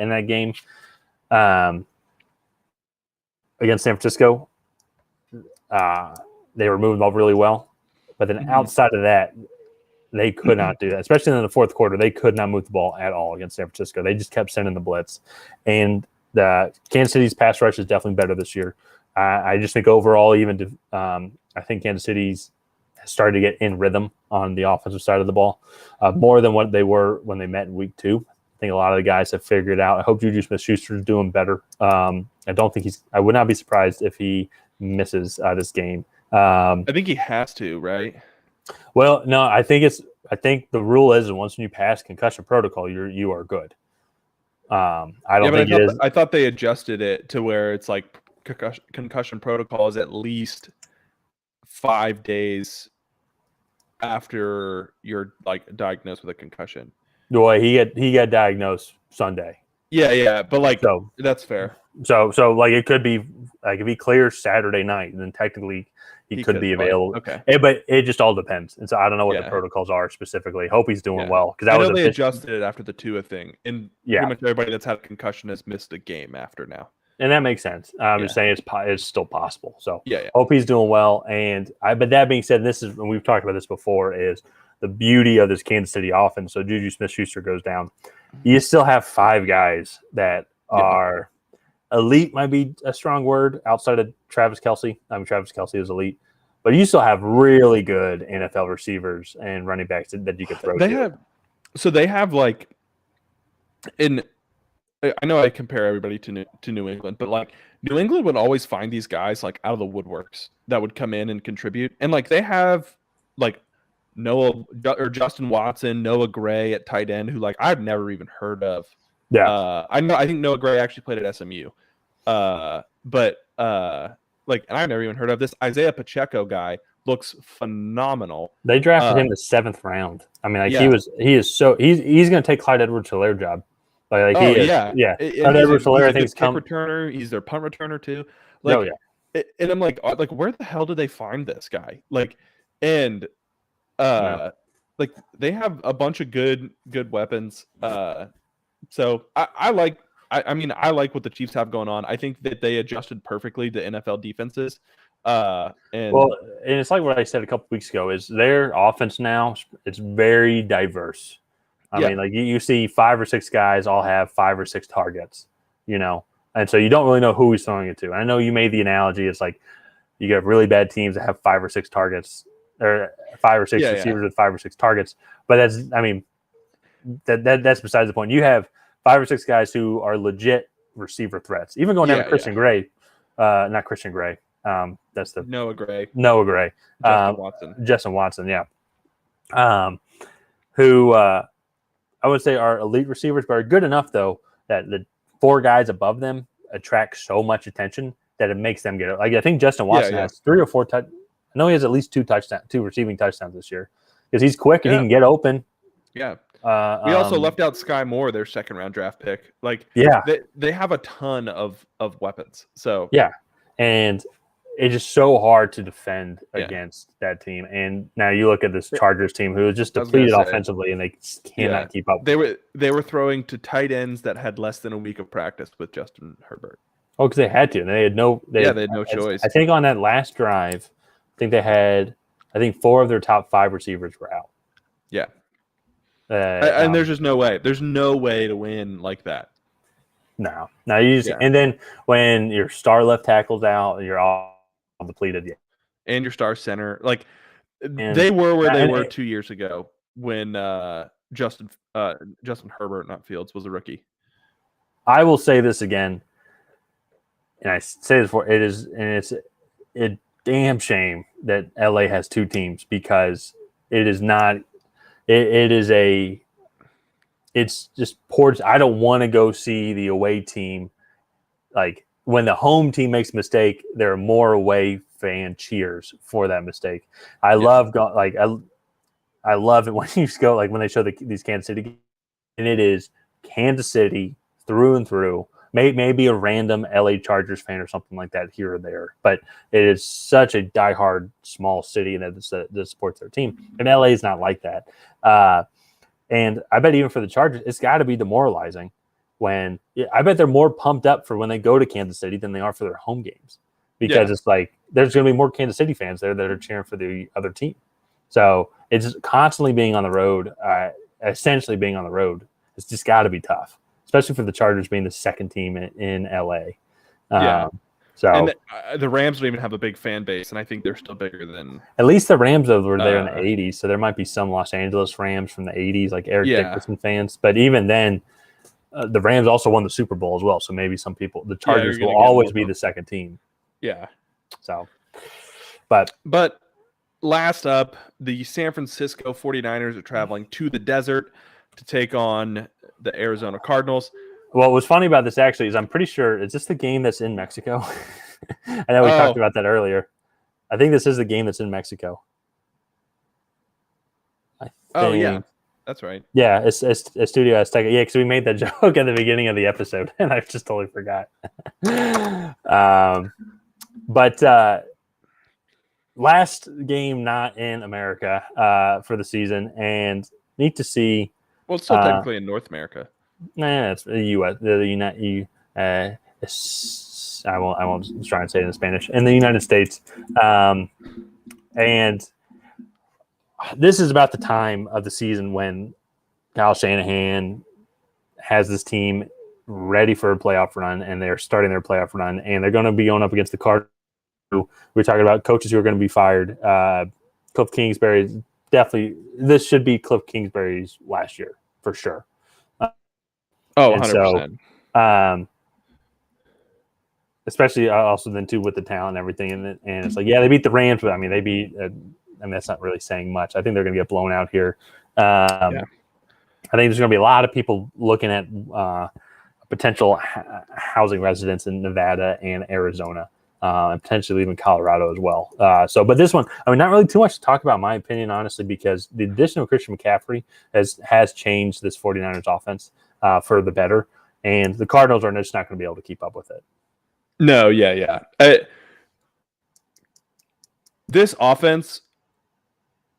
in that game against San Francisco, they were moving the ball really well. But then outside of that, they could not do that, especially in the fourth quarter. They could not move the ball at all against San Francisco. They just kept sending the blitz. And the Kansas City's pass rush is definitely better this year. I just think overall, I think Kansas City's started to get in rhythm on the offensive side of the ball more than what they were when they met in Week 2. I think a lot of the guys have figured it out. I hope Juju Smith-Schuster is doing better. I would not be surprised if he misses this game. I think he has to, right? Well, no, I think the rule is that once you pass concussion protocol, you are good. I thought they adjusted it to where it's like concussion protocol is at least 5 days after you're like diagnosed with a concussion. Well, he got diagnosed Sunday. Yeah, but that's fair. So like it could be like if he clears Saturday night, then technically he could be available. Okay, but it just all depends. And so I don't know what the protocols are specifically. Hope he's doing well because I know they adjusted it after the Tua thing, and pretty much everybody that's had a concussion has missed a game after now. And that makes sense. I'm just saying it's still possible. So yeah. Hope he's doing well. But that being said, and we've talked about this before, is the beauty of this Kansas City offense. So Juju Smith-Schuster goes down. You still have 5 guys that are elite, might be a strong word, outside of Travis Kelce. Travis Kelce is elite. But you still have really good NFL receivers and running backs that you could throw to. They have like I know I compare everybody to New England, but like New England would always find these guys like out of the woodworks that would come in and contribute. And like they have like Justin Watson, Noah Gray at tight end, who like I've never even heard of. Yeah. I think Noah Gray actually played at SMU. And I've never even heard of this Isaiah Pacheco guy. Looks phenomenal. They drafted him the 7th round. I mean, like he's going to take Clyde Edwards-Helaire job. Clyde Edwards-Helaire, I think he's returner. He's their punt returner too. And I'm like where the hell did they find this guy? Like they have a bunch of good weapons. So I like what the Chiefs have going on. I think that they adjusted perfectly to NFL defenses. And it's like what I said a couple weeks ago is their offense now, it's very diverse. I mean, like you see 5 or 6 guys all have 5 or 6 targets, and so you don't really know who he's throwing it to. I know you made the analogy. It's like you have really bad teams that have 5 or 6 targets or 5 or 6 receivers with 5 or 6 targets. But that's besides the point. You have 5 or 6 guys who are legit receiver threats. Even going down to Christian Gray, not Christian Gray. That's the Noah Gray. Justin Watson, yeah. Who I would say are elite receivers, but are good enough though that the 4 guys above them attract so much attention that it makes them get it. Like I think Justin Watson has 3 or 4 I know he has at least 2 receiving touchdowns this year because he's quick and he can get open. Yeah. We also left out Sky Moore, their 2nd round draft pick. Like, they have a ton of weapons. So and it's just so hard to defend against that team. And now you look at this Chargers team who is just depleted offensively, and they cannot keep up. They were throwing to tight ends that had less than a week of practice with Justin Herbert. Oh, because they had to. They had no. They had no choice. I think on that last drive, they had 4 of their top 5 receivers were out. Yeah. And there's just no way. There's no way to win like that. No. You just, and then when your star left tackle's out, you're all depleted. Yeah. And your star center, like they were where they were 2 years ago when Justin Herbert, not Fields, was a rookie. I will say this again, and I say this before, it's a damn shame that LA has 2 teams because it is not. It's just poor. I don't want to go see the away team. Like when the home team makes a mistake, there are more away fan cheers for that mistake. I love I love it when you go like when they show these Kansas City games, and it is Kansas City through and through. Maybe a random LA Chargers fan or something like that here or there, but it is such a diehard small city that supports their team, and LA is not like that. And I bet even for the Chargers, it's got to be demoralizing when I bet they're more pumped up for when they go to Kansas City than they are for their home games because it's like there's going to be more Kansas City fans there that are cheering for the other team. So it's constantly being on the road, essentially being on the road. It's just got to be tough, especially for the Chargers being the 2nd team in LA. So the Rams don't even have a big fan base, and I think they're still bigger than. At least the Rams were there in the '80s, so there might be some Los Angeles Rams from the '80s, like Eric Dickerson fans. But even then, the Rams also won the Super Bowl as well. So maybe some people, the Chargers will always be the 2nd team. Yeah. So, but last up, the San Francisco 49ers are traveling to the desert to take on the Arizona Cardinals. What was funny about this actually is I'm pretty sure, is this the game that's in Mexico? I know we talked about that earlier. I think this is the game that's in Mexico. Oh, yeah. That's right. Yeah, it's Studio Azteca. Yeah, because we made that joke at the beginning of the episode, and I just totally forgot. But last game not in America for the season, and neat to see. Well, it's still technically in North America. Nah, it's the U.S. I won't try and say it in Spanish. In the United States, and this is about the time of the season when Kyle Shanahan has this team ready for a playoff run, and they're starting their playoff run, and they're going to be going up against the Cardinals. We're talking about coaches who are going to be fired. Cliff Kingsbury, definitely. This should be Cliff Kingsbury's last year for sure. 100%. So, especially also then too with the talent and everything, and it's like they beat the Rams, but I mean they beat. That's not really saying much. I think they're going to get blown out here. I think there's going to be a lot of people looking at potential housing residents in Nevada and Arizona, and potentially even Colorado as well. But this one, I mean, not really too much to talk about, in my opinion, honestly, because the addition of Christian McCaffrey has changed this 49ers offense for the better, and the Cardinals are just not going to be able to keep up with it. No, this offense,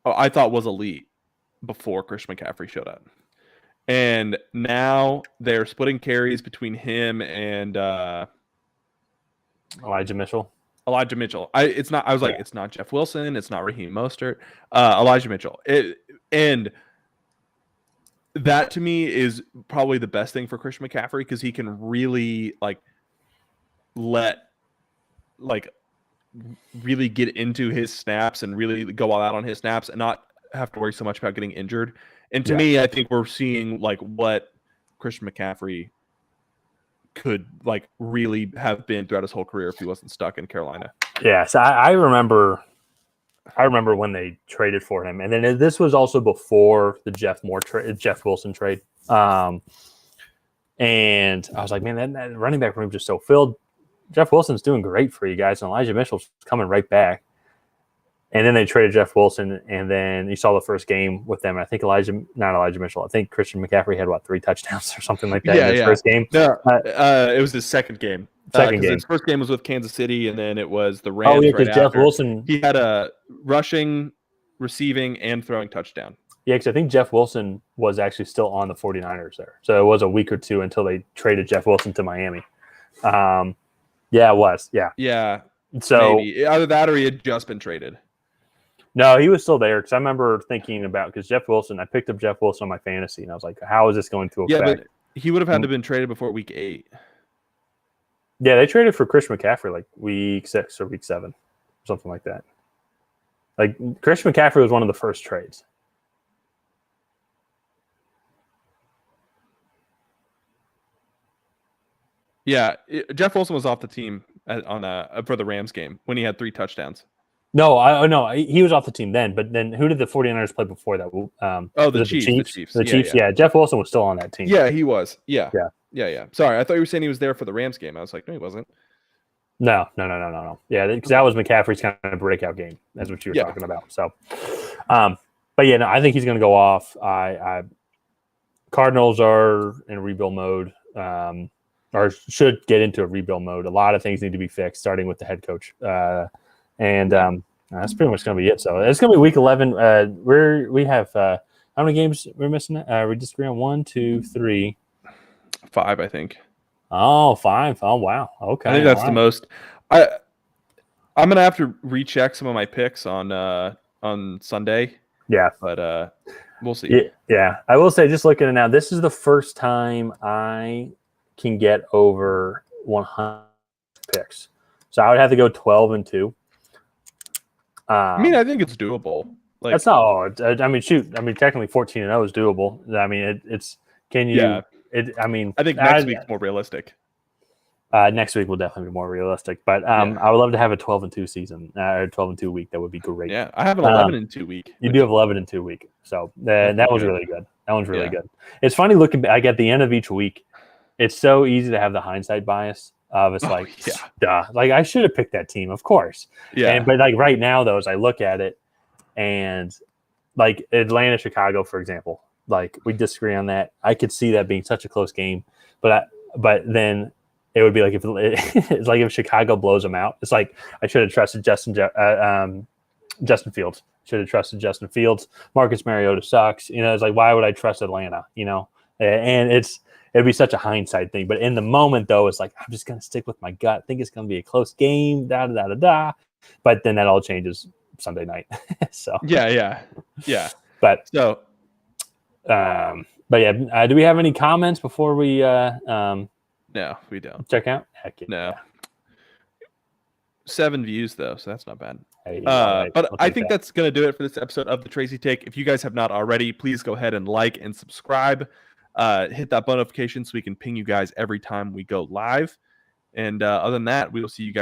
I thought was elite before Christian McCaffrey showed up, and now they're splitting carries between him and Elijah Mitchell. It's not Jeff Wilson. It's not Raheem Mostert. Elijah Mitchell. And that to me is probably the best thing for Christian McCaffrey because he can really really get into his snaps and really go all out on his snaps and not have to worry so much about getting injured. And to me, I think we're seeing what Christian McCaffrey could like really have been throughout his whole career if he wasn't stuck in Carolina. Yeah, so I remember when they traded for him, and then this was also before the Jeff Wilson trade. And I was like, man, that running back room just so filled. Jeff Wilson's doing great for you guys, and Elijah Mitchell's coming right back. And then they traded Jeff Wilson, and then you saw the first game with them. I think not Elijah Mitchell. I think Christian McCaffrey had 3 touchdowns or something like that in his first game. No, it was his second game. Second game. His first game was with Kansas City, and then it was the Rams. Oh yeah, because Jeff Wilson, he had a rushing, receiving, and throwing touchdown. Yeah, because I think Jeff Wilson was actually still on the 49ers there. So it was a week or two until they traded Jeff Wilson to Miami. Yeah, it was. Yeah. Yeah. So maybe. Either that or he had just been traded. No, he was still there because I remember thinking about because Jeff Wilson, I picked up Jeff Wilson on my fantasy, and I was like, how is this going to affect? Yeah, but he would have had to have been traded before week 8. Yeah, they traded for Christian McCaffrey like week 6 or week 7, something like that. Like Christian McCaffrey was one of the first trades. Yeah, Jeff Wilson was off the team for the Rams game when he had 3 touchdowns. No, he was off the team then. But then who did the 49ers play before that? The Chiefs. The Chiefs. Yeah, Jeff Wilson was still on that team. Yeah, he was. Yeah. Yeah. Sorry, I thought you were saying he was there for the Rams game. I was like, no, he wasn't. No. Yeah, because that was McCaffrey's kind of breakout game. That's what you were talking about. So, but yeah, no, I think he's going to go off. Cardinals are in rebuild mode, or should get into a rebuild mode. A lot of things need to be fixed, starting with the head coach. That's pretty much going to be it. So it's going to be week 11. We have how many games we're missing? We disagree on 1, 2, 3, 5, I think. Oh, 5. Oh, wow. Okay. I think that's the most. I'm going to have to recheck some of my picks on Sunday. Yeah. But we'll see. Yeah. I will say, just looking at it now, this is the first time I can get over 100 picks. So I would have to go 12-2. I mean, I think it's doable. Like, that's not hard. I mean, technically 14-0 is doable. I mean, it's can you? Yeah. I mean, I think next week's more realistic. Next week will definitely be more realistic. But I would love to have a 12-2 season or 12-2 week. That would be great. Yeah, I have an 11-2 week. You do have 11-2 week, so that was really good. That one's really good. It's funny looking back at the end of each week. It's so easy to have the hindsight bias. It's duh. Like I should have picked that team, of course. Yeah. But like right now, though, as I look at it, and like Atlanta, Chicago, for example, like we disagree on that. I could see that being such a close game, but then it would be like if it's like if Chicago blows them out. It's like I should have trusted Justin Fields. Should have trusted Justin Fields. Marcus Mariota sucks. It's like why would I trust Atlanta? And it'd be such a hindsight thing. But in the moment, though, it's like, I'm just going to stick with my gut. I think it's going to be a close game, da-da-da-da-da. But then that all changes Sunday night. So Yeah. But yeah, do we have any comments before we no, we don't. check out? Heck yeah. No. 7 views, though, so that's not bad. Hey, but I think that's going to do it for this episode of the Tracy Take. If you guys have not already, please go ahead and like and subscribe. Hit that bell notification so we can ping you guys every time we go live. And other than that, we will see you guys